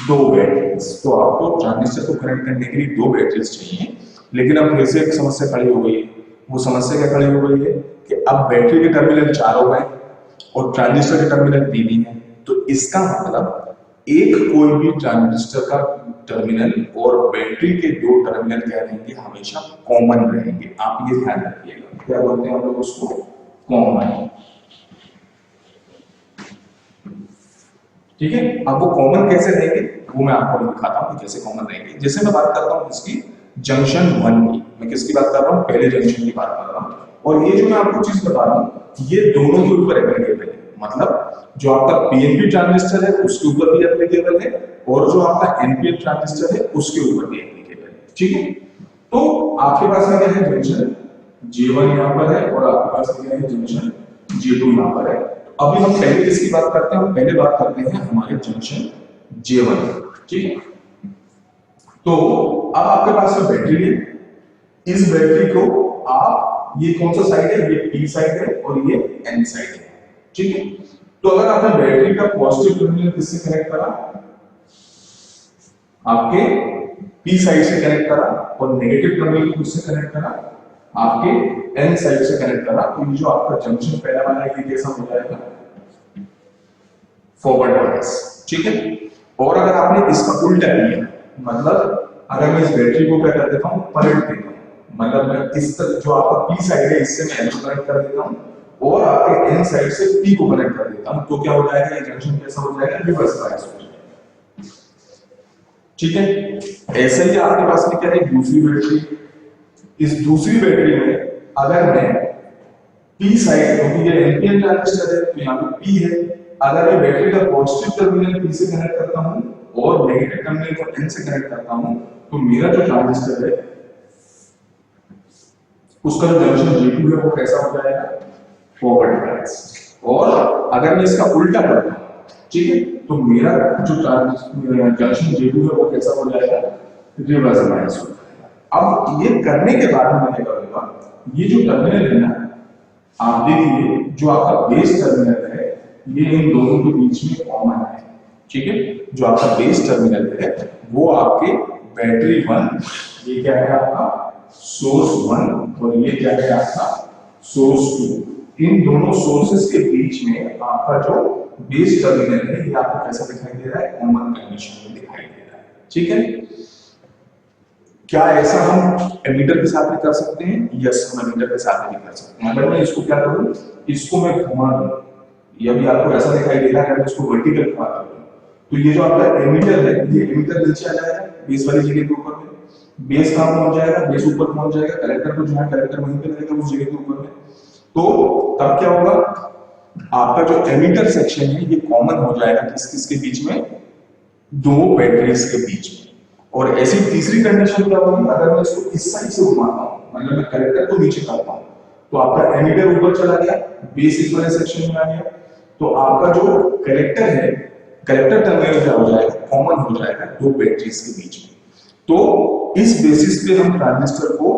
2 बैटरीज। तो आपको ट्रांजिस्टर को कनेक्ट करने के लिए 2 बैटरीज चाहिए। लेकिन अब फिर से एक समस्या खड़ी हो गई है। वो समस्या क्या खड़ी हो गई है कि अब बैटरी के टर्मिनल 4 हो गए और ट्रांजिस्टर के टर्मिनल 3 ही है। तो इसका मतलब एक कोई भी ट्रांजिस्टर का टर्मिनल और बैटरी के दो टर्मिनल क्या रहेंगे, हमेशा कॉमन रहेंगे। आप ये ध्यान रखिएगा, क्या बोलते हैं हम लोग उसको, कॉमन। ठीक है, अब वो कॉमन कैसे रहेंगे वो मैं आपको दिखाता हूं कि कैसे कॉमन रहेंगे। जैसे मैं बात करता हूं इसकी जंक्शन 1 की, मैं किसकी बात कर रहा हूं, पहले जंक्शन की बात कर रहा हूं। और ये जो मैं आपको चीज बता रहा हूं ये दोनों के ऊपर एप्लीकेबल है, मतलब जो आपका पीएनपी ट्रांजिस्टर है उसके ऊपर भी एप्लीकेबल है और जो आपका एनपीएन ट्रांजिस्टर है उसके ऊपर भी एप्लीकेबल है। ठीक है, तो आपके पास में क्या है, जंक्शन J1 यहां पर है और आपके पास क्या है, जंक्शन J2 यहां पर है। अभी हम पहले किसकी बात करते हैं, हम पहले बात करते हैं हमारे जंक्शन J1। ठीक है, तो अब आपके पास में बैटरी है, इस बैटरी को आप, ये कौन सा साइड है, ये पी साइड है और ये एन साइड है। ठीक है, तो अगर आपने बैटरी का पॉजिटिव टर्मिनल किससे कनेक्ट करा, आपके पी साइड से कनेक्ट करा और नेगेटिव टर्मिनल को किससे कनेक्ट करा, आपके एन साइड से कनेक्ट करा, तो ये जो आपका जंक्शन पहला वाला है ये कैसा हो जाएगा, फॉरवर्ड बायस। ठीक है, और अगर आपने इसका उल्टा किया, मतलब अगर मैं इस बैटरी को क्या कर देता हूं, पलट देता हूं, मतलब मैं इस तरह जो आपका पी साइड है इससे मैं एन को कनेक्ट कर देता हूं और आपके एन साइड से पी को कनेक्ट कर देता हूं, तो क्या हो जाएगा, ये जंक्शन कैसा हो जाएगा, रिवर्स बायस हो जाएगा। ठीक है, ऐसे ही आपके पास में क्या है, दूसरी बैटरी, इस दूसरी बैटरी में अगर मैं पी साइड, क्योंकि ये एनपीएन ट्रांजिस्टर है तो यहाँ पे पी है, अगर मैं बैटरी का पॉजिटिव टर्मिनल पी से कनेक्ट करता हूं और नेगेटिव टर्मिनल को एन से कनेक्ट करता हूं, तो मेरा जो ट्रांजिस्टर है उसका जो जंक्शन J2 है वो कैसा हो जाएगा, फॉरवर्ड बायस। और अगर मैं इसका उल्टा करता हूं, ठीक है, तो मेरा जो जंक्शन J2 है वो कैसा हो जाएगा, रिवर्स बायस हो जाएगा। अब ये करने के बाद मैं क्या करूंगा, ये जो टर्मिनल है ना, आप देखिए जो आपका बेस टर्मिनल है ये इन दोनों के बीच में कॉमन है। ठीक है, जो आपका बेस टर्मिनल है वो आपके बैटरी 1, ये क्या है आपका सोर्स 1 और ये क्या है आपका सोर्स 2, इन दोनों सोर्सेस के बीच में आपका जो बेस टर्मिनल है ये आपको कैसा दिखाई दे रहा है, कॉमन कंडीशन में दिखाई दे रहा है। ठीक है, क्या ऐसा हम एमीटर के साथ में कर सकते हैं, यस हम एमीटर के साथ में कर सकते हैं। अगर मैं इसको क्या करूं, इसको मैं घुमा दूं, ये भी आपको ऐसा दिखाई दे रहा है, अगर इसको वर्टिकल घुमा दूं तो ये जो आपका एमीटर है ये एमीटर नीचे आ जाएगा बेस वाली जगह के ऊपर में, बेस कहां पहुंच जाएगा, बेस ऊपर पहुंच जाएगा, कलेक्टर को जो है कलेक्टर वहीं पे रहेगा उस जगह के ऊपर में। तो तब क्या होगा, आपका जो एमीटर सेक्शन है ये कॉमन हो जाएगा किस किसके बीच में, दो बैटरीज के बीच में। और ऐसी तीसरी कंडीशन क्या होगी, अगर मैं इसको इस साइड से घुमाता हूं, मतलब मैं कलेक्टर को नीचे करता हूं, तो आपका एमीटर ऊपर चला गया, बेस इस वाले सेक्शन में आ गया, तो आपका जो कलेक्टर है, कलेक्टर टर्मिनल क्या हो जाएगा, कॉमन हो जाएगा दो बैटरीज के बीच में। तो इस बेसिस पे हम ट्रांजिस्टर को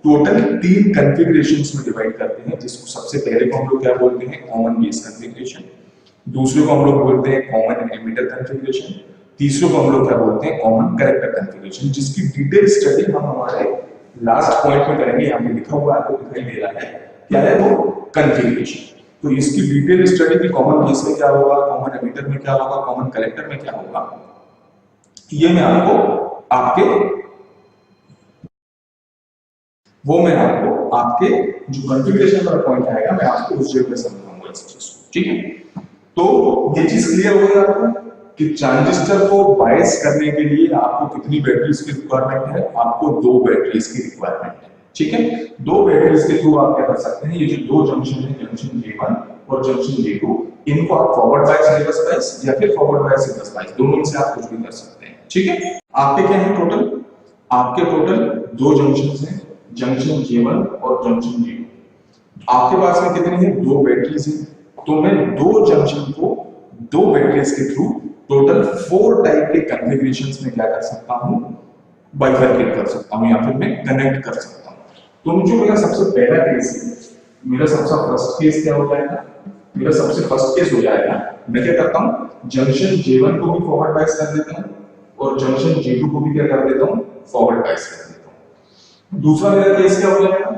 टोटल 3 कॉन्फ़िगरेशंस में डिवाइड करते हैं, जिसको सबसे पहले को हम लोग क्या बोलते हैं, कॉमन बेस कॉन्फ़िगरेशन, दूसरे को हम लोग बोलते हैं कॉमन एमिटर कॉन्फ़िगरेशन, तीसरे को हम लोग क्या बोलते हैं, कॉमन कलेक्टर कॉन्फ़िगरेशन, जिसकी डिटेल स्टडी हम हमारे लास्ट पॉइंट में करेंगे। यहाँ पे लिखा हुआ आपको दिखाई दे रहा है, क्या है वो, कॉन्फ़िगरेशन। तो इसकी डिटेल स्टडी की कॉमन बेस में क्या होगा, कॉमन एमिटर में क्या होगा, कॉमन कलेक्टर में क्या होगा, ये मैं आपको आपके जो कॉन्फ़िगरेशन वाला पॉइंट आएगा मैं आपको उस जगह पे समझाऊंगा इस चीज को। ठीक है, तो ये चीज क्लियर हो गई आपको कि ट्रांजिस्टर को बायस करने के लिए आपको कितनी बैटरीज की रिक्वायरमेंट है, आपको 2 बैटरीज की रिक्वायरमेंट है। ठीक है, 2 बैटरीज के थ्रू आप क्या कर सकते हैं, ये जो 2 जंक्शन है, जंक्शन J1 और जंक्शन J2, इनको आप फॉरवर्ड बायस, रिवर्स बायस या फिर फॉरवर्ड बायस, रिवर्स बायस, दोनों में से आप कुछ भी कर सकते हैं। ठीक है, आपके क्या है टोटल, आपके टोटल 2 जंक्शन हैं, जंक्शन J1 और जंक्शन J2। आपके पास में कितनी है, 2 बैटरीज हैं, तो मैं 2 जंक्शन को 2 बैटरीज के थ्रू टोटल 4 टाइप के कॉन्फ़िगरेशंस में क्या कर सकता हूं, बाइफरकेट कर सकता हूं या फिर मैं कनेक्ट कर सकता हूं। तो जो मेरा सबसे पहला केस है, मेरा सबसे फर्स्ट केस क्या हो जाएगा, मेरा सबसे फर्स्ट केस हो जाएगा, मैं क्या करता हूं, जंक्शन J1 को भी फॉरवर्ड बायस कर देता हूं और जंक्शन J2 को भी क्या कर देता हूं, फॉरवर्ड बायस कर देता हूं। दूसरा मेरा केस क्या हो जाएगा,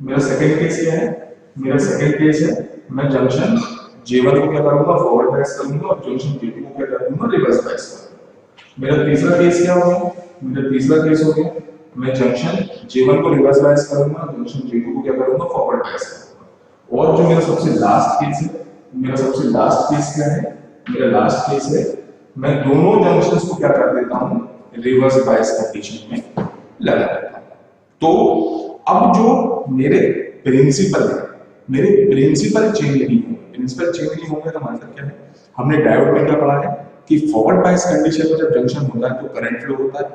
मेरा सेकंड केस क्या है, मेरा सेकंड केस है मैं जंक्शन J1 को क्या करूंगा, फॉरवर्ड बायस करूंगा और जंक्शन J2 को क्या करूंगा, रिवर्स बायस करूंगा। मेरा तीसरा केस क्या हो गया, मेरा तीसरा केस हो गया, मैं जंक्शन J1 को रिवर्स बायस करूंगा, जंक्शन J2 को क्या करूंगा, फॉरवर्ड बायस करूंगा। और जो मेरा सबसे लास्ट केस है, मेरा सबसे लास्ट केस क्या है, मेरा लास्ट केस है मैं दोनों जंक्शंस को क्या कर देता हूं, रिवर्स बायस कंडीशन में लगा देता हूं। तो अब जो मेरे प्रिंसिपल है, मेरे प्रिंसिपल चेंज नहीं होंगे। प्रिंसिपल चेंज नहीं होंगे तो मतलब क्या है, हमने डायोड में क्या पढ़ा है कि फॉरवर्ड बायस कंडीशन में जब जंक्शन होता है तो करंट फ्लो होता है,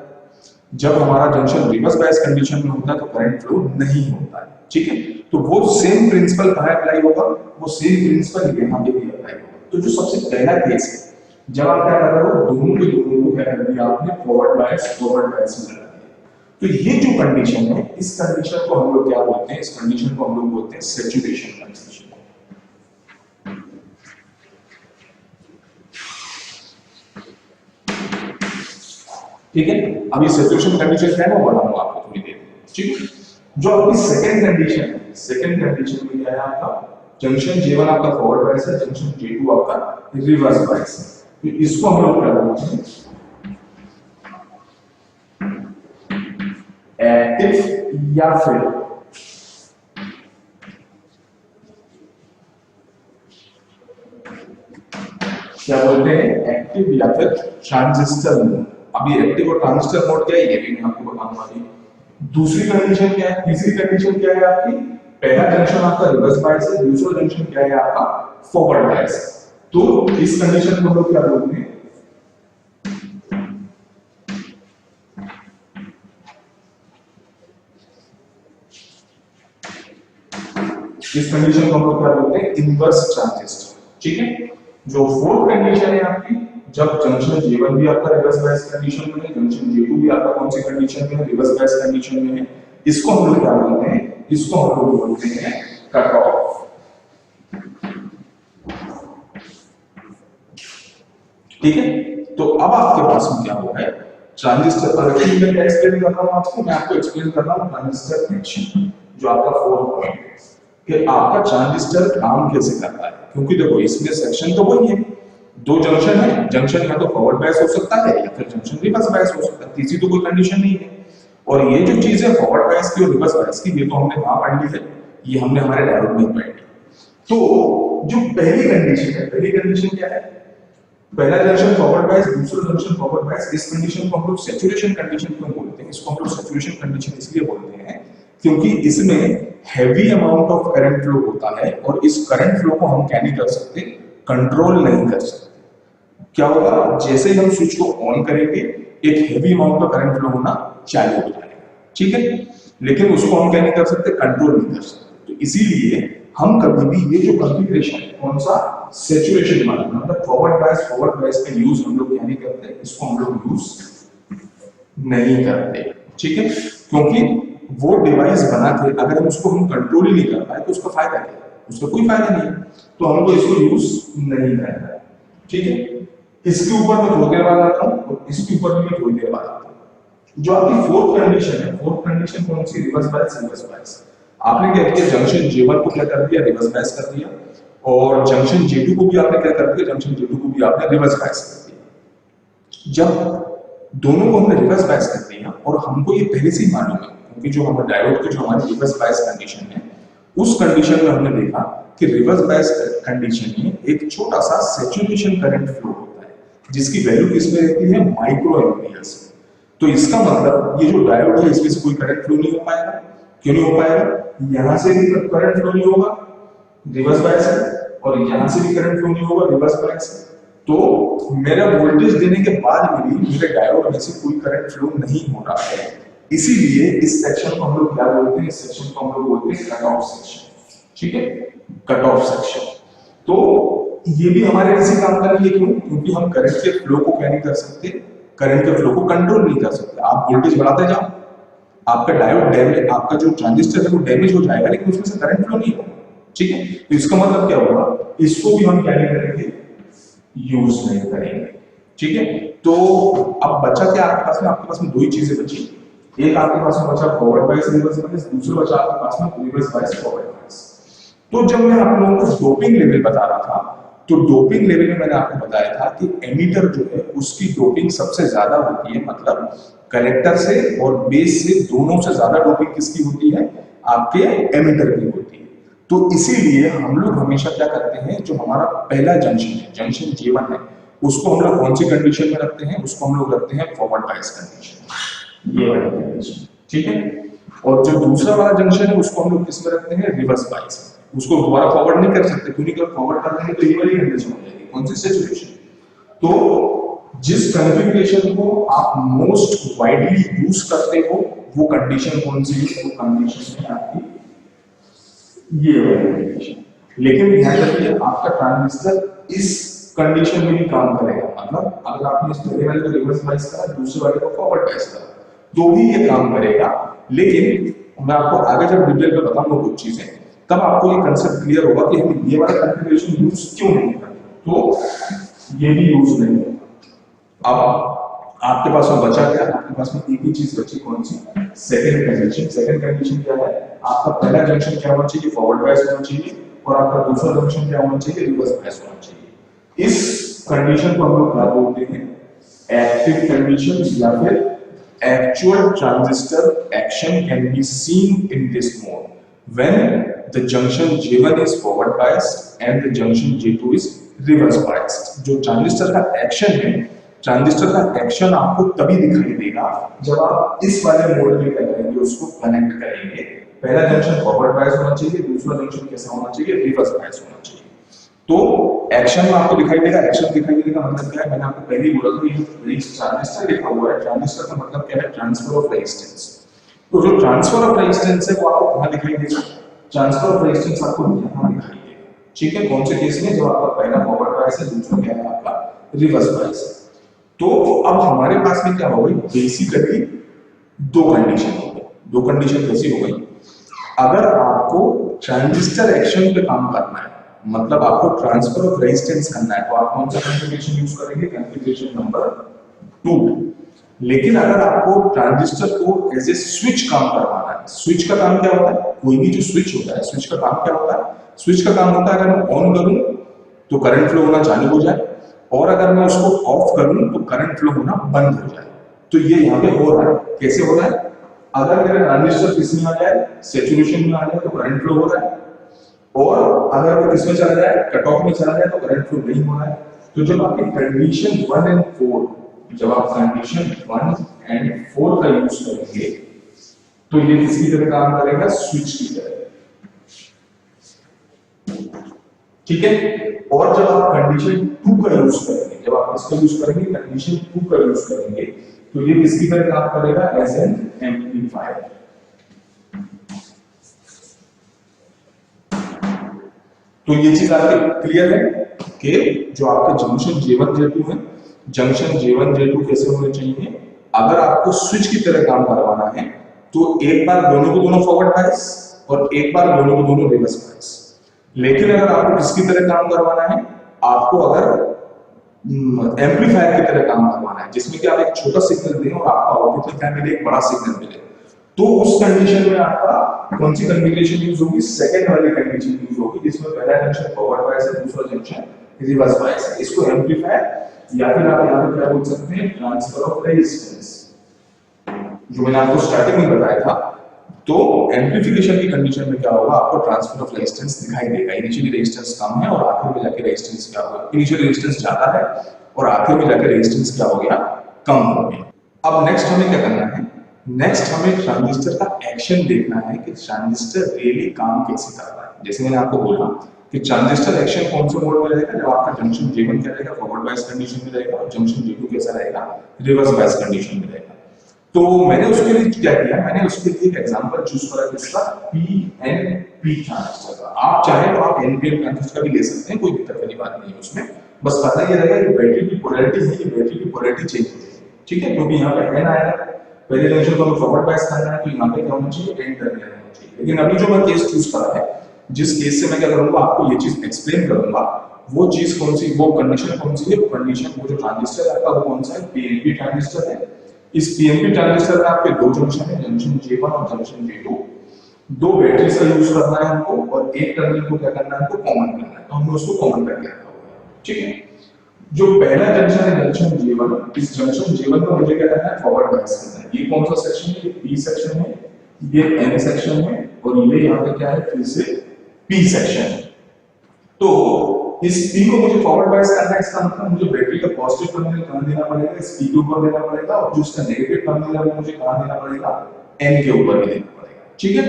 जब हमारा जंक्शन रिवर्स बायस कंडीशन में होता है तो करंट फ्लो नहीं होता है। ठीक है, तो वो सेम प्रिंसिपल कहां अप्लाई होगा, वो सेम प्रिंसिपल यहां पे भी अप्लाई होगा। तो जो सबसे पहला केस है, जब आप क्या कर रहे हो, दोनों के दोनों को क्या कर दिया आपने, फॉरवर्ड बायस में लगा दिया। तो ये जो कंडीशन है, इस कंडीशन को हम लोग क्या बोलते हैं, इस कंडीशन को हम लोग बोलते हैं सैचुरेशन कंडीशन। ठीक है, अब ये सैचुरेशन कंडीशन क्या है वो बताऊंगा आपको थोड़ी देर में। ठीक है, जो आपकी सेकंड कंडीशन है, सेकंड कंडीशन में क्या है आपका, जंक्शन J1 आपका फॉरवर्ड बायस है, जंक्शन J2 आपका रिवर्स बायस है। तो इसको हम लोग क्या बोलते हैं, एक्टिव या फिर क्या बोलते हैं, एक्टिव या फिर ट्रांजिस्टर मोड। अब ये एक्टिव और ट्रांजिस्टर मोड क्या है ये भी मैं आपको बताऊंगा अभी। दूसरी कंडीशन क्या है, तीसरी कंडीशन क्या है आपकी, पहला जंक्शन आपका रिवर्स बायस है, दूसरा जंक्शन क्या है आपका फॉरवर्ड बायस। तो इस कंडीशन को हम लोग क्या बोलते हैं, इस कंडीशन को हम लोग क्या बोलते हैं, इनवर्स ट्रांजिस्टर। ठीक है, जो फोर्थ कंडीशन है आपकी, जब जंक्शन J1 भी आपका रिवर्स बायस कंडीशन में है, जंक्शन J2 भी आपका कौन सी कंडीशन में है, रिवर्स बायस कंडीशन में है, इसको हम लोग क्या बोलते हैं, इसको हम लोग बोलते हैं कट ऑफ। ठीक है, तो अब आपके पास में क्या हुआ है, ट्रांजिस्टर पर मैं क्या एक्सप्लेन कर रहा हूं आपको, मैं आपको एक्सप्लेन कर रहा हूं ट्रांजिस्टर कनेक्शन, जो आपका फोर्थ पॉइंट है कि आपका ट्रांजिस्टर काम कैसे करता है। क्योंकि देखो इसमें सेक्शन तो वही है, दो जंक्शन है, जंक्शन या तो फॉरवर्ड बायस हो सकता है या फिर जंक्शन रिवर्स बायस हो सकता है, तीसरी तो कोई कंडीशन नहीं है। और ये जो चीज है फॉरवर्ड बायस की और रिवर्स बायस की, ये तो हमने कहां पढ़ ली है, ये हमने हमारे डायोड में पढ़ी। तो जो पहली कंडीशन है, पहली कंडीशन क्या है, पहला जंक्शन फॉरवर्ड बायस, दूसरा जंक्शन फॉरवर्ड बायस, इस कंडीशन को हम लोग सैचुरेशन कंडीशन क्यों बोलते हैं, इसको हम लोग सैचुरेशन कंडीशन इसलिए बोलते हैं क्योंकि इसमें heavy amount of current flow होता है और इस करंट फ्लो को हम क्या नहीं कर सकते, कंट्रोल नहीं कर सकते। क्या होगा, जैसे ही हम स्विच को ऑन करेंगे एक हैवी अमाउंट का करंट फ्लो होना चालू हो जाएगा। ठीक है, लेकिन उसको हम क्या नहीं कर सकते, कंट्रोल नहीं कर सकते। तो इसीलिए हम कभी भी ये जो कॉन्फ़िगरेशन है, कौन सा, सैचुरेशन वाला, मतलब फॉरवर्ड बायस का यूज हम लोग क्या नहीं करते, इसको हम लोग यूज नहीं करते। ठीक है, क्योंकि वो डिवाइस बना के अगर हम उसको हम कंट्रोल ही नहीं कर पाए तो उसका फायदा क्या है, उसका कोई फायदा नहीं है, तो हमको इसको यूज नहीं करना है। ठीक है, इसके ऊपर मैं थोड़ी देर बाद आता हूं और इसके ऊपर भी मैं थोड़ी देर बाद आता हूं। जो आपकी फोर्थ कंडीशन है, फोर्थ कंडीशन कौन सी, रिवर्स बायस। आपने क्या किया, जंक्शन J1 को क्या कर दिया, रिवर्स बायस कर दिया, और जंक्शन J2 को भी आपने क्या कर दिया, जंक्शन J2 को भी आपने रिवर्स बायस कर दिया। जब दोनों को हमने रिवर्स बायस कर दिया और हमको ये पहले से ही मालूम है, क्योंकि जो हमारे डायोड की जो हमारी रिवर्स बायस कंडीशन है, उस कंडीशन में हमने देखा कि रिवर्स बायस कंडीशन में एक छोटा सा सैचुरेशन करंट फ्लो होता है जिसकी वैल्यू किसमें रहती है, माइक्रो एम्पियर्स में। तो इसका मतलब ये जो डायोड है इसमें से कोई करंट फ्लो नहीं हो पाएगा। क्यों नहीं हो पाएगा, यहां से भी करंट फ्लो नहीं होगा, रिवर्स बायस है, और यहां से भी करंट फ्लो नहीं होगा, रिवर्स बायस है। तो मेरा वोल्टेज देने के बाद भी मेरे डायोड में से कोई करंट फ्लो नहीं हो रहा है। इसीलिए इस सेक्शन को हम लोग क्या बोलते हैं, इस सेक्शन को हम लोग बोलते हैं कट ऑफ सेक्शन। ठीक है, कट ऑफ सेक्शन। तो ये भी हमारे ऐसे काम करेंगे, क्यों, क्योंकि हम करंट के फ्लो को क्या नहीं कर सकते, करंट के फ्लो को कंट्रोल नहीं कर सकते। आप वोल्टेज बढ़ाते जाओ, आपका डायोड डैमेज, आपका जो ट्रांजिस्टर है वो डैमेज हो जाएगा, लेकिन उसमें से करंट फ्लो नहीं होगा। ठीक है, तो इसका मतलब क्या होगा, इसको भी हम क्या नहीं करेंगे, यूज नहीं करेंगे। ठीक है, तो अब बचा क्या आपके पास में, आपके पास में दो ही चीजें बची, एक आपके पास में बचा फॉरवर्ड बायस, रिवर्स बायस, दूसरा बचा आपके पास में रिवर्स बायस, फॉरवर्ड बायस। तो जब मैं आप लोगों को डोपिंग लेवल बता रहा था, तो डोपिंग लेवल में मैंने आपको बताया था कि एमीटर जो है उसकी डोपिंग सबसे ज्यादा होती है, मतलब कलेक्टर से और बेस से दोनों से ज्यादा डोपिंग किसकी होती है, आपके एमीटर की होती है। तो इसीलिए हम लोग हमेशा क्या करते हैं, जो हमारा पहला जंक्शन है, जंक्शन J1 है, उसको हम लोग कौन सी कंडीशन में रखते हैं, उसको हम लोग रखते हैं फॉरवर्ड बायस कंडीशन, ये वाली कंडीशन, ठीक है। और जो दूसरा वाला जंक्शन है उसको हम लोग किस में रखते हैं, रिवर्स बायस में। उसको दोबारा फॉरवर्ड नहीं कर सकते, क्योंकि अगर फॉरवर्ड कर देंगे तो ये वाली कंडीशन हो जाएगी, कौन सी, सैचुरेशन। तो जिस कॉन्फ़िगरेशन को आप मोस्ट वाइडली यूज करते हो वो कंडीशन कौन सी है, वो कंडीशन है आपकी ये वाली कंडीशन। लेकिन ध्यान रखिए आपका ट्रांजिस्टर इस कंडीशन में भी काम करेगा, मतलब अगर आपने इस पहले वाले को रिवर्स बायस करा, दूसरे वाले को फॉरवर्ड बायस करा, तो भी ये काम करेगा। लेकिन मैं आपको आगे जब डिटेल में बताऊंगा कुछ चीजें, तब आपको ये कंसेप्ट क्लियर होगा कि हम ये वाला कॉन्फ़िगरेशन यूज क्यों नहीं करते, तो ये भी यूज नहीं होगा। अब आपके पास में बचा क्या, आपके पास में एक ही चीज बची, कौन सी, सेकंड कंडीशन। सेकंड कंडीशन क्या है, आपका पहला जंक्शन क्या होना चाहिए, फॉरवर्ड बायस होना चाहिए, और आपका दूसरा जंक्शन क्या होना चाहिए, रिवर्स बायस होना चाहिए। इस कंडीशन को हम लोग क्या बोलते हैं, एक्टिव कंडीशन, या फिर actual transistor action can be seen in this mode when the junction J1 is forward biased and the junction J2 is reverse biased। जो ट्रांजिस्टर का एक्शन है, ट्रांजिस्टर का एक्शन आपको तभी दिखाई देगा जब आप इस वाले मोड में क्या करेंगे, उसको कनेक्ट करेंगे। पहला जंक्शन फॉरवर्ड बायस होना चाहिए, दूसरा जंक्शन कैसा होना चाहिए, रिवर्स बायस होना चाहिए। तो एक्शन में आपको दिखाई देगा, एक्शन दिखाई देने का मतलब क्या है, मैंने आपको पहले ही बोला था, ये ट्रांजिस्टर लिखा हुआ है, ट्रांजिस्टर का मतलब क्या है, ट्रांसफर ऑफ रेजिस्टेंस। तो जो ट्रांसफर ऑफ रेजिस्टेंस है वो आपको कहां दिखाई देगा, ट्रांसफर ऑफ रेजिस्टेंस आपको यहां दिखाई देगा, ठीक है। कौन से केस में, जब आपका पहला फॉरवर्ड बायस है, दूसरा क्या है आपका रिवर्स बायस है। तो अब हमारे पास में क्या हो गई, बेसिकली दो कंडीशन हो गई। दो कंडीशन कैसी हो गई, अगर आपको ट्रांजिस्टर एक्शन पे काम करना है, मतलब आपको ट्रांसफर ऑफ रेजिस्टेंस करना है, तो आप कौन सा कॉन्फ़िगरेशन यूज करेंगे, कॉन्फ़िगरेशन नंबर 2। लेकिन अगर आपको ट्रांजिस्टर को एज ए स्विच काम करवाना है, स्विच का काम क्या होता है, कोई भी जो स्विच होता है, स्विच का काम क्या होता है, स्विच का काम होता है अगर मैं ऑन करूं तो करंट फ्लो होना चालू हो जाए, और अगर मैं उसको ऑफ करूं तो करंट फ्लो होना बंद हो जाए। तो ये यहाँ पे हो रहा है, कैसे हो रहा है, अगर मेरा ट्रांजिस्टर किसमें आ जाए, सैचुरेशन में आ जाए, तो करंट फ्लो हो रहा है, और अगर वो किसमें चला जाए, कट ऑफ में चला जाए, तो करंट फ्लो नहीं हो रहा है। तो जब आपकी कंडीशन 1 एंड 4, जब आप कंडीशन 1 एंड 4 का यूज करेंगे, तो ये किसकी तरह काम करेगा, स्विच की तरह, ठीक है। और जब आप कंडीशन 2 का यूज करेंगे, जब आप इसका यूज करेंगे, कंडीशन 2 का यूज करेंगे, तो ये किसकी तरह काम करेगा, एज एन एम्पलीफायर। तो ये चीज आपके क्लियर है कि जो आपके जंक्शन J1 J2 है, जंक्शन J1 J2 कैसे होने चाहिए, अगर आपको स्विच की तरह काम करवाना है तो एक बार दोनों को दोनों फॉरवर्ड बायस और एक बार दोनों को दोनों रिवर्स बायस। लेकिन अगर आपको किसकी तरह काम करवाना है, आपको अगर एम्पलीफायर की तरह काम करवाना है, जिसमें कि आप एक छोटा सिग्नल दें और आपका आउटपुट में क्या मिले, एक बड़ा सिग्नल मिले, तो उस कंडीशन में आपका कौन सी कॉन्फ़िगरेशन यूज होगी, सेकंड वाली कंडीशन यूज होगी, जिसमें पहला जंक्शन फॉरवर्ड बायस है, दूसरा जंक्शन रिवर्स बायस है। इसको एम्पलीफायर या फिर आप यहां पे क्या बोल सकते हैं, ट्रांसफर ऑफ रेजिस्टेंस, जो मैंने आपको स्टार्टिंग में बताया था। तो एम्पलीफिकेशन की कंडीशन में क्या होगा, आपको ट्रांसफर ऑफ रेजिस्टेंस दिखाई देगा। इनिशियली रेजिस्टेंस कम है और आखिर में जाके रेजिस्टेंस क्या होगा, इनिशियली रेजिस्टेंस ज्यादा है और आखिर में जाके रेजिस्टेंस क्या हो गया, कम हो गया। अब नेक्स्ट हमें क्या करना है, नेक्स्ट हमें ट्रांजिस्टर का एक्शन देखना है कि ट्रांजिस्टर रियली काम कैसे कर रहा है। जैसे मैंने आपको बोला कि ट्रांजिस्टर एक्शन कौन से मोड में रहेगा, जब आपका जंक्शन J1 क्या रहेगा, फॉरवर्ड बायस कंडीशन में रहेगा, और जंक्शन J2 कैसा रहेगा, रिवर्स बायस कंडीशन में रहेगा। तो मैंने उसके लिए क्या किया, मैंने उसके लिए एक एग्जांपल चूज करा किसका, PNP ट्रांजिस्टर का। आप चाहे तो आप NPN ट्रांजिस्टर भी ले सकते हैं, कोई दिक्कत वाली बात नहीं है उसमें। बस पता ये रहेगा कि बैटरी की पोलैरिटी है, कि बैटरी की पोलैरिटी चेंज हो जाएगी, ठीक है। क्योंकि यहाँ पे N आएगा, पहले जंक्शन को हमें फॉरवर्ड बायस करना है, तो यहाँ पे क्या होना चाहिए, N टर्मिनल होना चाहिए। लेकिन अभी जो मैं केस चूज करा है, जिस केस से मैं क्या करूंगा, आपको ये चीज एक्सप्लेन करूंगा, वो चीज कौन सी, वो कंडीशन कौन सी है, वो कंडीशन, वो जो ट्रांजिस्टर है आपका वो कौन सा है, PNP ट्रांजिस्टर है। इस PNP ट्रांजिस्टर में आपके दो जंक्शन है, जंक्शन J1 और जंक्शन J2। दो बैटरीज का यूज करना है हमको और एक टर्मिनल को क्या करना है, हमको कॉमन करना है, तो हमने उसको कॉमन करके रखा हुआ है। ठीक है, जो पहला जंक्शन है जंक्शन J1, इस जंक्शन J1 का मुझे क्या करना है, फॉरवर्ड बायस करना है। ये कौन सा सेक्शन है, ये P सेक्शन है, ये N सेक्शन है और ये यहाँ पे क्या है, फिर से P सेक्शन है। तो इस P को मुझे फॉरवर्ड बायस करना है, इसका मतलब मुझे बैटरी का पॉजिटिव टर्मिनल कहां देना पड़ेगा, इस P के ऊपर देना पड़ेगा, और जो इसका नेगेटिव टर्मिनल है वो मुझे कहां देना पड़ेगा, N के ऊपर भी देना पड़ेगा। ठीक है,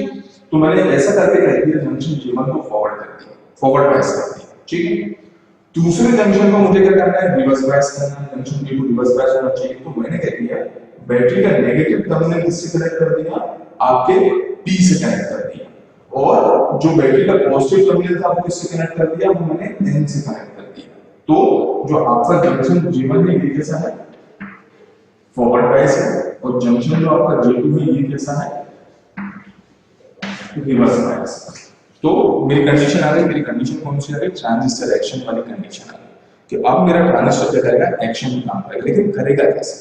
तो मैंने ऐसा करके कह दिया जंक्शन J1 को फॉरवर्ड कर दिया, फॉरवर्ड बायस कर दिया। ठीक है, दूसरे जंक्शन को मुझे क्या करना है, रिवर्स बायस करना है, जंक्शन J2 रिवर्स बायस होना चाहिए। तो मैंने क्या किया, बैटरी का नेगेटिव टर्मिनल किससे कनेक्ट कर दिया, आपके P से कनेक्ट कर दिया, और जो बैटरी का पॉजिटिव टर्मिनल था वो किससे कनेक्ट कर दिया, वो मैंने N से कनेक्ट कर दिया। तो जो आपका जंक्शन J1 है ये कैसा है, फॉरवर्ड बायस है, और जंक्शन जो आपका J2 है ये कैसा है, रिवर्स बायस। तो मेरी कंडीशन आ गई, मेरी कंडीशन कौन सी आ गई, ट्रांजिस्टर एक्शन वाली कंडीशन आ गई कि अब मेरा ट्रांजिस्टर क्या करेगा, एक्शन में काम करेगा। लेकिन करेगा कैसे,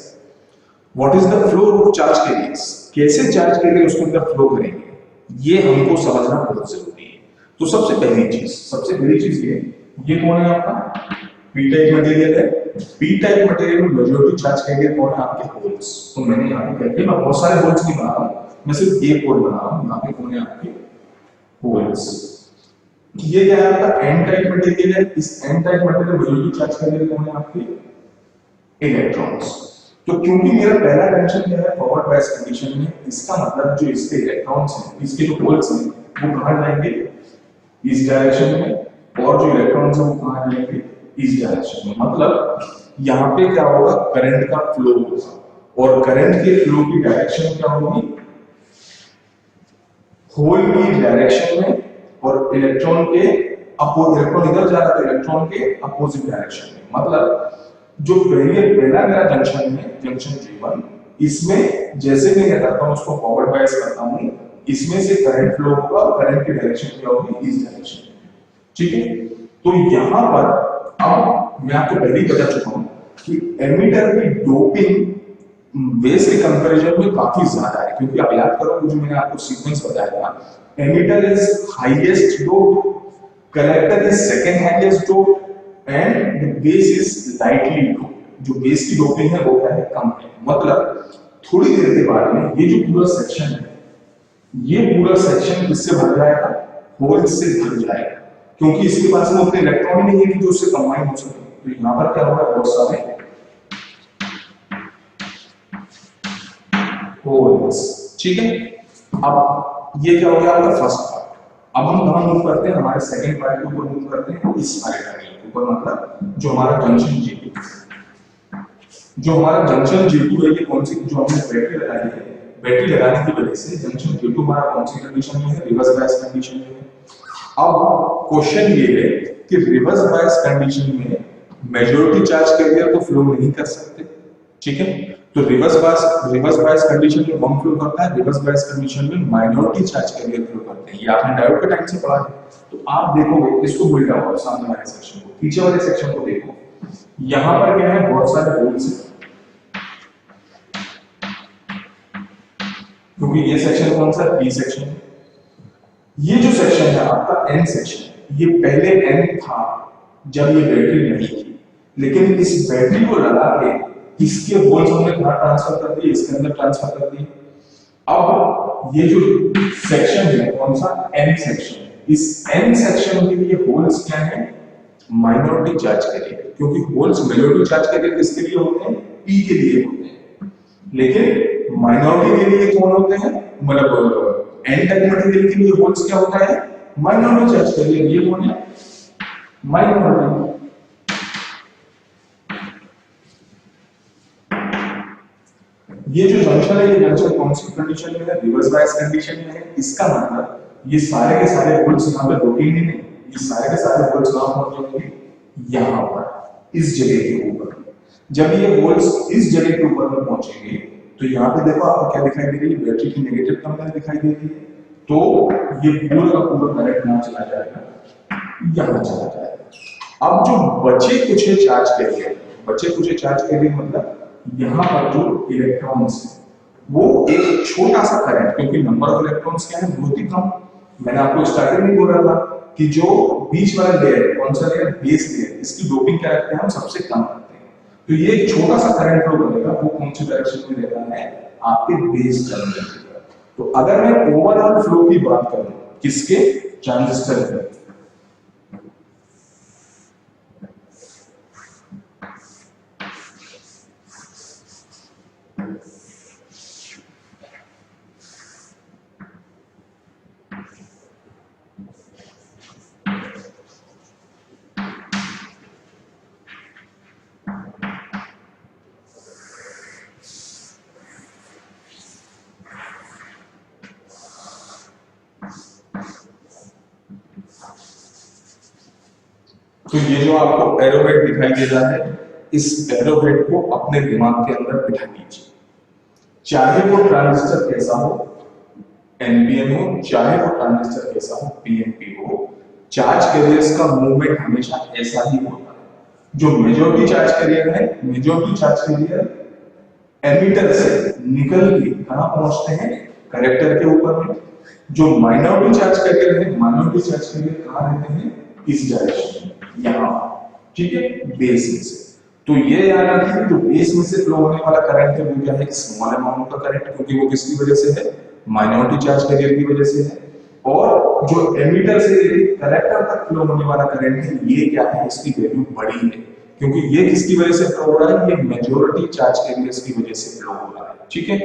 what is the flow of charge carriers, कैसे चार्ज कैरियर उसके अंदर फ्लो करेंगे, ये हमको समझना बहुत जरूरी है। तो सबसे पहली चीज ये कौन है आपका, पी टाइप मटेरियल है। पी टाइप मटेरियल में मेजॉरिटी चार्ज कैरियर कौन है, आपके होल्स। तो मैंने यहाँ पे क्या किया, मैं बहुत सारे होल्स नहीं बना रहा हूँ, मैं सिर्फ एक होल बना रहा हूँ। यहाँ पे कौन है, आपके होल्स। ये क्या है, आपका एन टाइप मटेरियल है। इस N type material majority charge carrier कौन है, आपके इलेक्ट्रॉन्स। तो क्योंकि मेरा पहला कंडीशन क्या है, फॉरवर्ड बायस कंडीशन में, इसका मतलब जो इसके इलेक्ट्रॉन्स हैं, इसके जो होल्स हैं, वो कहां जाएंगे, इस डायरेक्शन में, और जो इलेक्ट्रॉन्स हैं वो कहां जाएंगे, इस डायरेक्शन में। मतलब यहाँ पे क्या होगा, करंट का फ्लो होगा, और करंट के फ्लो की डायरेक्शन क्या होगी, होल की डायरेक्शन में, और इलेक्ट्रॉन के इलेक्ट्रॉन इधर जा रहा है तो इलेक्ट्रॉन के अपोजिट डायरेक्शन में। मतलब जो पहला मेरा जंक्शन है, जंक्शन J1, इसमें जैसे मैं क्या करता हूं, उसको फॉरवर्ड बायस करता हूं, इसमें से करंट फ्लो होगा, करंट की डायरेक्शन क्या होगी, इस डायरेक्शन में। ठीक है, तो यहां पर अब मैं आपको पहले ही बता चुका हूं कि एमिटर की डोपिंग बेस के कंपैरिजन में काफी ज्यादा है, क्योंकि आप याद करो जो मैंने आपको सीक्वेंस बताया था, emitter is highest dope, collector is second highest dope, and the base is lightly dope. जो बेस की डोपिंग है वो क्या है, कम है। मतलब थोड़ी देर के बाद में ये जो पूरा सेक्शन है, ये पूरा सेक्शन किससे भर जाएगा, होल्स से भर जाएगा, क्योंकि इसके पास में उतने इलेक्ट्रॉन नहीं है कि जो उससे कंबाइन हो सके। तो यहां पर क्या होगा, बहुत सारे होल्स। ठीक है, अब ये क्या हो गया आपका फर्स्ट पार्ट। अब हम कहां मूव करते हैं, हमारे सेकंड पार्ट के ऊपर मूव करते हैं, इस वाले डायग्राम के ऊपर। मतलब जो हमारा जंक्शन J2, जो हमारा जंक्शन J2 है, ये कौन सी, जो हमने बैटरी लगाई है, बैटरी लगाने की वजह से जंक्शन J2 हमारा कौन सी कंडीशन में है, रिवर्स बायस कंडीशन में है। अब क्वेश्चन ये है कि रिवर्स बायस कंडीशन में मेजॉरिटी चार्ज कैरियर तो फ्लो नहीं कर सकते। ठीक है, तो रिवर्स बायस कंडीशन में कौन फ्लो करता है, रिवर्स बायस कंडीशन में माइनॉरिटी चार्ज कैरियर फ्लो करते हैं। ये आपने डायोड के टाइम से पढ़ा है। तो आप देखोगे, इसको भूल जाओ, सामने वाले सेक्शन को, पीछे वाले सेक्शन को देखो। यहां पर क्या है, बहुत सारे होल्स हैं, क्योंकि ये सेक्शन कौन सा, P सेक्शन है। ये जो सेक्शन है आपका N सेक्शन, ये पहले N था जब ये बैटरी नहीं थी, लेकिन इस बैटरी को लगा के इसके होल्स हमने कहां ट्रांसफर कर दिए, इसके अंदर ट्रांसफर कर दिए। अब ये जो सेक्शन है कौन सा, N सेक्शन, इस N सेक्शन के लिए होल्स क्या है, माइनॉरिटी चार्ज कैरियर, क्योंकि होल्स मेजॉरिटी चार्ज कैरियर किसके लिए होते हैं, P के लिए होते हैं, लेकिन माइनॉरिटी के लिए कौन होते हैं, मतलब एन टाइप मटेरियल के लिए होल्स क्या होता है, माइनॉरिटी चार्ज कैरियर। ये कौन है, माइनॉरिटी। ये जो जंक्शन है, ये जंक्शन कौन सी कंडीशन में है, रिवर्स बायस कंडीशन में है। इसका मतलब ये सारे के सारे होल्स यहां पे रुकेंगे नहीं, ये सारे के सारे होल्स कहां पहुंचेंगे, यहां पर, इस जगह के ऊपर। जब ये होल्स इस जगह के ऊपर में पहुंचेंगे तो यहाँ पे देखो आपको क्या दिखाई दे रही है, बैटरी की नेगेटिव टर्मिनल दिखाई दे रही है। तो ये पूरा का पूरा करंट कहां चला जाएगा, यहां चला जाएगा। अब जो बचे कुछ चार्ज कैरियर मतलब यहाँ पर जो इलेक्ट्रॉन्स हैं वो एक छोटा सा करंट, क्योंकि नंबर ऑफ इलेक्ट्रॉन्स क्या है, बहुत ही कम। मैंने आपको स्टार्टिंग में बोला था कि जो बीच वाला लेयर, कौन सा लेयर, बेस लेयर, इसकी डोपिंग क्या रखते हैं हम, सबसे कम रखते हैं। तो ये एक छोटा सा करंट फ्लो करेगा, वो कौन सी डायरेक्शन में रहता है, आपके बेस टर्मिनल की तरफ। तो अगर मैं ओवरऑल फ्लो की बात करूं किसके, ट्रांजिस्टर की, तो ये जो आपको एरोहेड दिखाई दे रहा है, इस एरोहेड को अपने दिमाग के अंदर बिठा लीजिए। चाहे वो ट्रांजिस्टर कैसा हो, एनपीएन हो, चाहे वो ट्रांजिस्टर कैसा हो, पीएनपी हो, चार्ज कैरियर्स का मूवमेंट हमेशा ऐसा ही होता है। जो मेजॉरिटी चार्ज कैरियर है, मेजॉरिटी चार्ज कैरियर एमिटर से निकल के कहां पहुंचते हैं, कलेक्टर के ऊपर में। जो माइनॉरिटी चार्ज कैरियर है, माइनॉरिटी चार्ज कैरियर कहां रहते हैं, इस डायरेक्शन में, यहां, ठीक है, बेस में से। तो ये याद रखिए कि जो बेस में से फ्लो होने वाला करंट है वो क्या है, स्मॉल अमाउंट का करंट, क्योंकि वो किसकी वजह से है, माइनॉरिटी चार्ज कैरियर की वजह से है। और जो एमिटर से कलेक्टर तक फ्लो होने वाला करंट है, ये क्या है, इसकी वैल्यू बड़ी है, क्योंकि ये किसकी वजह से फ्लो हो रहा है, ये मेजॉरिटी चार्ज कैरियर्स की वजह से फ्लो हो रहा है, ठीक है।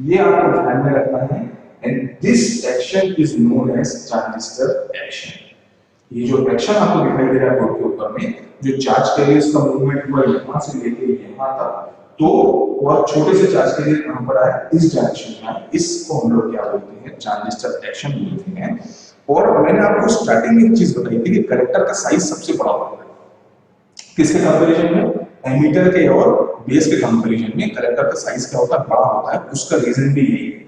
ये आपको ध्यान में रखना है, and this action is known as transistor action. ये जो एक्शन आपको दिखाई दे रहा है बोर्ड के ऊपर में, जो चार्ज कैरियर्स का मूवमेंट हुआ यहां से लेके यहां तक, तो वह छोटे से चार्ज कैरियर कहां पर आए, इस डायरेक्शन में आए, इसको हम लोग क्या बोलते हैं, ट्रांजिस्टर एक्शन बोलते हैं। और मैंने आपको स्टार्टिंग में एक चीज बताई थी कि कलेक्टर का साइज सबसे बड़ा होता है, किसके कंपैरिजन में, एमीटर के और बेस के कंपैरिजन में कलेक्टर का साइज क्या होता है, बड़ा होता है। उसका रीजन भी यही है,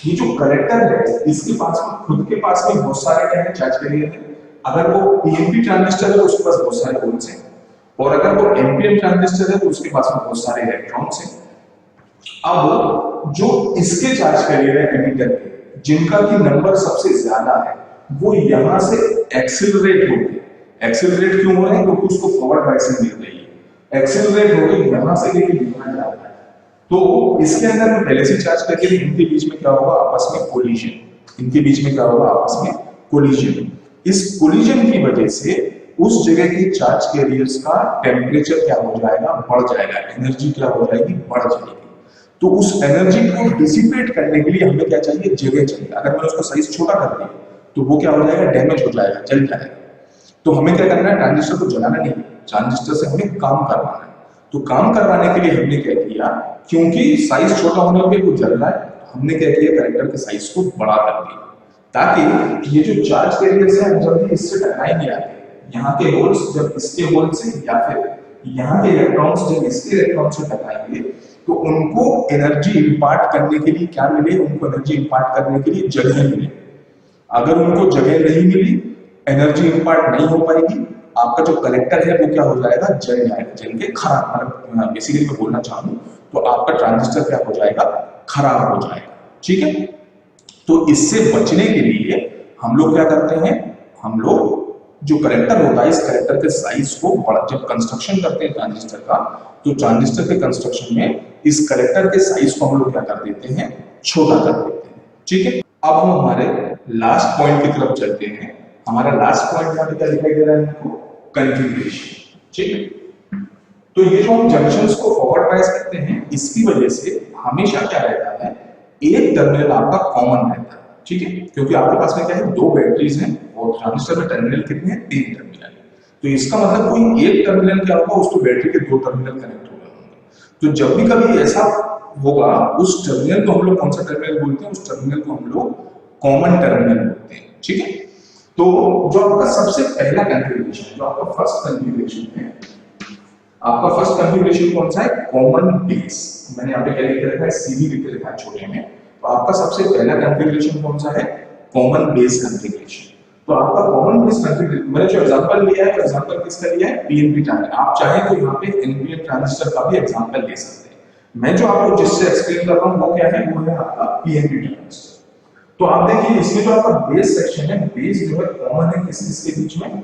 ये जो कलेक्टर है इसके पास में, खुद के पास में बहुत सारे क्या है, चार्ज कैरियर है। अगर वो पीएनपी ट्रांजिस्टर है तो उसके पास बहुत सारे होल्स हैं, और अगर वो एनपीएन ट्रांजिस्टर है तो उसके पास में बहुत सारे इलेक्ट्रॉन्स हैं। अब जो इसके चार्ज कैरियर है एमिटर के, जिनका की नंबर सबसे ज्यादा है, वो यहां से एक्सिलरेट होके, एक्सिलरेट क्यों हो रहे हैं, क्योंकि उसको फॉरवर्ड बाइसिंग मिल रही है, एक्सिलरेट होके यहां से लेके यहां जा रहा है। तो इसके अंदर में पहले से चार्ज कैरियर, इनके बीच में क्या होगा, आपस में कोलिजन, इनके बीच में क्या होगा, आपस में कोलिजन। इस कोलिजन की वजह से उस जगह के चार्ज कैरियर्स का टेम्परेचर क्या हो जाएगा, बढ़ जाएगा, एनर्जी क्या हो जाएगी, बढ़ जाएगी। तो उस एनर्जी को डिसिपेट करने के लिए हमें क्या चाहिए, जगह चाहिए। अगर मैंने उसका साइज छोटा कर दिया तो वो क्या हो जाएगा, डैमेज हो जाएगा, जल जाएगा। तो हमें क्या करना है, ट्रांजिस्टर को जलाना नहीं, ट्रांजिस्टर से हमें काम करवाना है। तो काम करवाने के लिए हमने क्या किया, क्योंकि साइज छोटा होने पे वो जल रहा है, हमने क्या किया, कलेक्टर के साइज को बड़ा कर दिया, ताकि ये जो चार्ज कैरियर्स हैं जल्दी इससे टकराएंगे आगे। यहाँ के होल्स जब इसके होल से, या फिर यहाँ के इलेक्ट्रॉन्स जब इसके इलेक्ट्रॉन से टकराएंगे, तो उनको एनर्जी इंपार्ट करने के लिए क्या मिले, उनको एनर्जी इंपार्ट करने के लिए जगह मिले। अगर उनको जगह नहीं मिली, एनर्जी इंपार्ट नहीं हो पाएगी, आपका जो कलेक्टर है वो क्या हो जाएगा, जल जाएगा, जल के खराब, बेसिकली मैं बोलना चाहूँ तो आपका ट्रांजिस्टर क्या हो जाएगा, खराब हो जाएगा, ठीक है। तो इससे बचने के लिए हम लोग क्या करते हैं, हम लोग जो कलेक्टर होता है, इस कलेक्टर के साइज को बड़ा, जब कंस्ट्रक्शन करते हैं ट्रांजिस्टर का, तो ट्रांजिस्टर के कंस्ट्रक्शन में इस कलेक्टर के साइज को हम लोग क्या कर देते हैं, छोटा कर देते हैं, ठीक है। अब हम हमारे लास्ट पॉइंट की तरफ चलते हैं। हमारा लास्ट पॉइंट यहाँ पे क्या दिखाई दे रहा है आपको, कॉन्फ़िगरेशन, ठीक है। तो ये जो हम जंक्शंस को फॉरवर्ड बायस करते हैं, इसकी वजह से हमेशा क्या रहता है, एक टर्मिनल आपका कॉमन रहता है, ठीक है, क्योंकि आपके पास में क्या है, दो बैटरीज हैं और ट्रांजिस्टर में टर्मिनल कितने हैं, तीन टर्मिनल है। तो इसका मतलब कोई एक टर्मिनल क्या होगा, उसको बैटरी के दो टर्मिनल कनेक्ट हो गए होंगे। तो जब भी कभी ऐसा होगा, उस टर्मिनल को हम लोग कौन सा टर्मिनल बोलते हैं, उस टर्मिनल को हम लोग कॉमन टर्मिनल बोलते हैं, ठीक है। तो जो आपका सबसे पहला कॉन्फ़िगरेशन, जो आपका फर्स्ट कॉन्फ़िगरेशन है, आपका फर्स्ट कॉन्फ़िगरेशन कौन सा है, कॉमन बेस। मैंने यहाँ पे क्या लिख रखा है, सीबी लिख रखा है छोटे में। तो आपका सबसे पहला कॉन्फ़िगरेशन कौन सा है, कॉमन बेस कॉन्फ़िगरेशन। तो आपका कॉमन बेस कॉन्फ़िगरेशन, मैंने जो एग्जांपल लिया है, एग्जांपल किसका लिया है, पीएनपी ट्रांजिस्टर। आप चाहें तो यहाँ पे एनपीएन ट्रांजिस्टर का भी एग्जांपल ले सकते हैं, मैं जो आपको जिससे एक्सप्लेन कर रहा हूँ वो क्या है, वो है आपका पीएनपी ट्रांजिस्टर। तो आप देखिए इसमें जो आपका बेस सेक्शन है, बेस जो है कॉमन है किसके बीच में,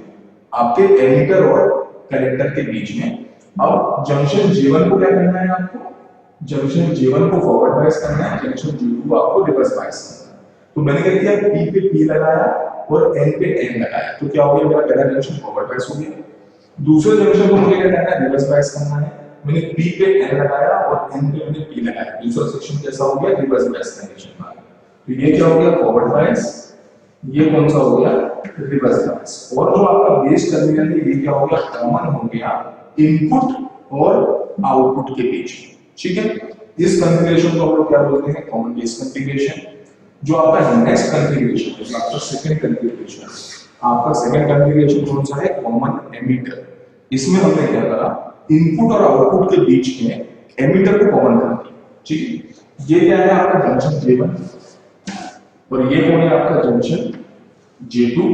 आपके एमीटर और कलेक्टर के बीच में। अब जंक्शन J1 को क्या करना है आपको, जंक्शन J1 को फॉरवर्ड बायस करना है, जंक्शन J2 को आपको रिवर्स बायस करना है। तो मैंने क्या किया, P पे P लगाया और N पे N लगाया, तो क्या हो गया, मेरा पहला जंक्शन फॉरवर्ड बायस हो गया। दूसरे जंक्शन को मुझे क्या करना है, रिवर्स बायस करना है। मैंने P पे N लगाया और N पे मैंने P लगाया, दूसरा सेक्शन कैसा हो गया, रिवर्स बायस कंडीशन में। तो ये क्या हो गया, फॉरवर्ड बायस, ये कौन सा हो गया, रिवर्स बायस। और जो आपका बेस टर्मिनल है ये क्या हो गया, कॉमन हो गया इनपुट और आउटपुट के बीच, ठीक है। इस कॉन्फ़िगरेशन को हम लोग क्या बोलते हैं, कॉमन बेस कॉन्फ़िगरेशन। जो आपका नेक्स्ट कॉन्फ़िगरेशन है, आपका सेकंड कॉन्फ़िगरेशन, आपका सेकंड कॉन्फ़िगरेशन कौन सा है, कॉमन एमीटर। इसमें हमने क्या करा, इनपुट और आउटपुट के बीच में एमीटर को कॉमन कर दिया, ठीक है। ये क्या है आपका जंक्शन J1 और ये कौन है आपका जंक्शन J2।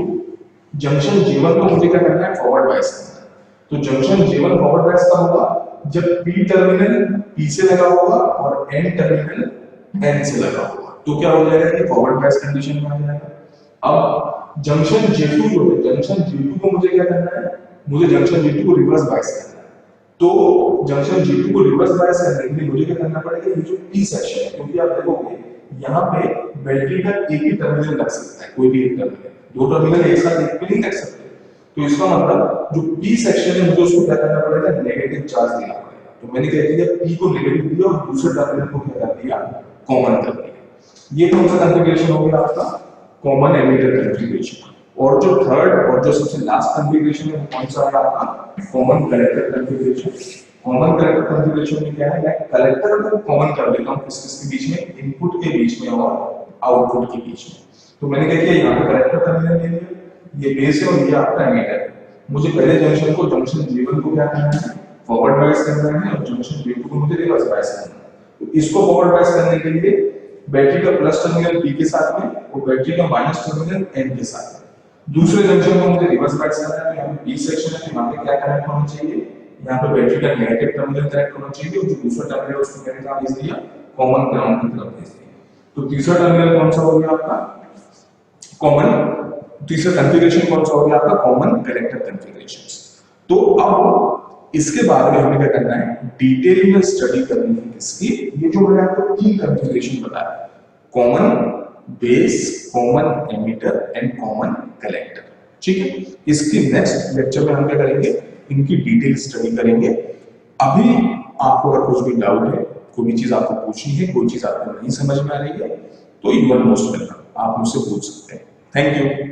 जंक्शन J1 को मुझे क्या करना है, फॉरवर्ड बायस करना है। तो जंक्शन J1 फॉरवर्ड बायस कब होगा, जब P टर्मिनल P से लगा होगा और N टर्मिनल N से लगा होगा, तो क्या हो जाएगा कि फॉरवर्ड बायस कंडीशन में आ जाएगा। अब जंक्शन J2 जो है, जंक्शन J2 को मुझे क्या करना है, मुझे जंक्शन J2 को रिवर्स बायस करना है। तो जंक्शन J2 को रिवर्स बायस करने के लिए मुझे क्या करना पड़ेगा, ये जो P सेक्शन है, क्योंकि आप देखोगे यहाँ पे बैटरी का एक ही टर्मिनल लग सकता है, कोई भी एक टर्मिनल, दो टर्मिनल एक साथ एक पे नहीं लग सकते। तो इसका मतलब जो P सेक्शन है मुझे उसको क्या करना पड़ेगा, नेगेटिव चार्ज देना पड़ेगा। तो मैंने क्या किया, P को नेगेटिव दिया और दूसरे टर्मिनल को क्या कर दिया, कॉमन कर दिया। ये कौन सा कॉन्फ़िगरेशन हो गया आपका, कॉमन एमीटर कॉन्फ़िगरेशन। और जो थर्ड और जो सबसे लास्ट कॉन्फ़िगरेशन है वो कौन सा है आपका, common collector configuration. Common collector configuration में क्या है, मैं कलेक्टर को कॉमन कर देता हूं किसके बीच में, इनपुट के बीच में और आउटपुट के बीच में। तो मैंने क्या किया, यहाँ पे कलेक्टर टर्मिनल ले लिया, ये बेस है और ये आपका एमीटर है। मुझे पहले जंक्शन को, जंक्शन J1 को क्या करना है, फॉरवर्ड बायस करना है और जंक्शन J2 को मुझे रिवर्स बायस करना है। तो इसको फॉरवर्ड बायस करने के लिए बैटरी का प्लस टर्मिनल P के साथ में और बैटरी का माइनस टर्मिनल N के साथ में। दूसरे जंक्शन को मुझे रिवर्स बायस करना है, तो यहाँ पे P सेक्शन है, तो यहाँ पे क्या कनेक्ट होना चाहिए, यहाँ पे बैटरी का नेगेटिव टर्मिनल कनेक्ट होना चाहिए और जो दूसरा टर्मिनल है उसको मैंने कहाँ भेज दिया, कॉमन ग्राउंड की तरफ भेज दिया। तो तीसरा टर्मिनल कौन सा हो गया आपका, कॉमन, तीसरा कॉन्फ़िगरेशन कौन सा हो गया आपका, कॉमन कलेक्टर कॉन्फ़िगरेशंस। तो अब इसके बाद में हमें क्या करना है, डिटेल में स्टडी करनी है इसकी। ये जो मैंने आपको तीन कॉन्फ़िगरेशन बताया, common base, common ammeter and common collector, ठीक है। इसकी नेक्स्ट लेक्चर में हम क्या करेंगे, इनकी डिटेल स्टडी करेंगे। अभी आपको अगर कुछ भी डाउट है, कोई भी चीज आपको पूछनी है, कोई चीज आपको नहीं समझ में आ रही है, तो यू आर मोस्ट वेलकम, आप मुझसे पूछ सकते हैं। Thank you.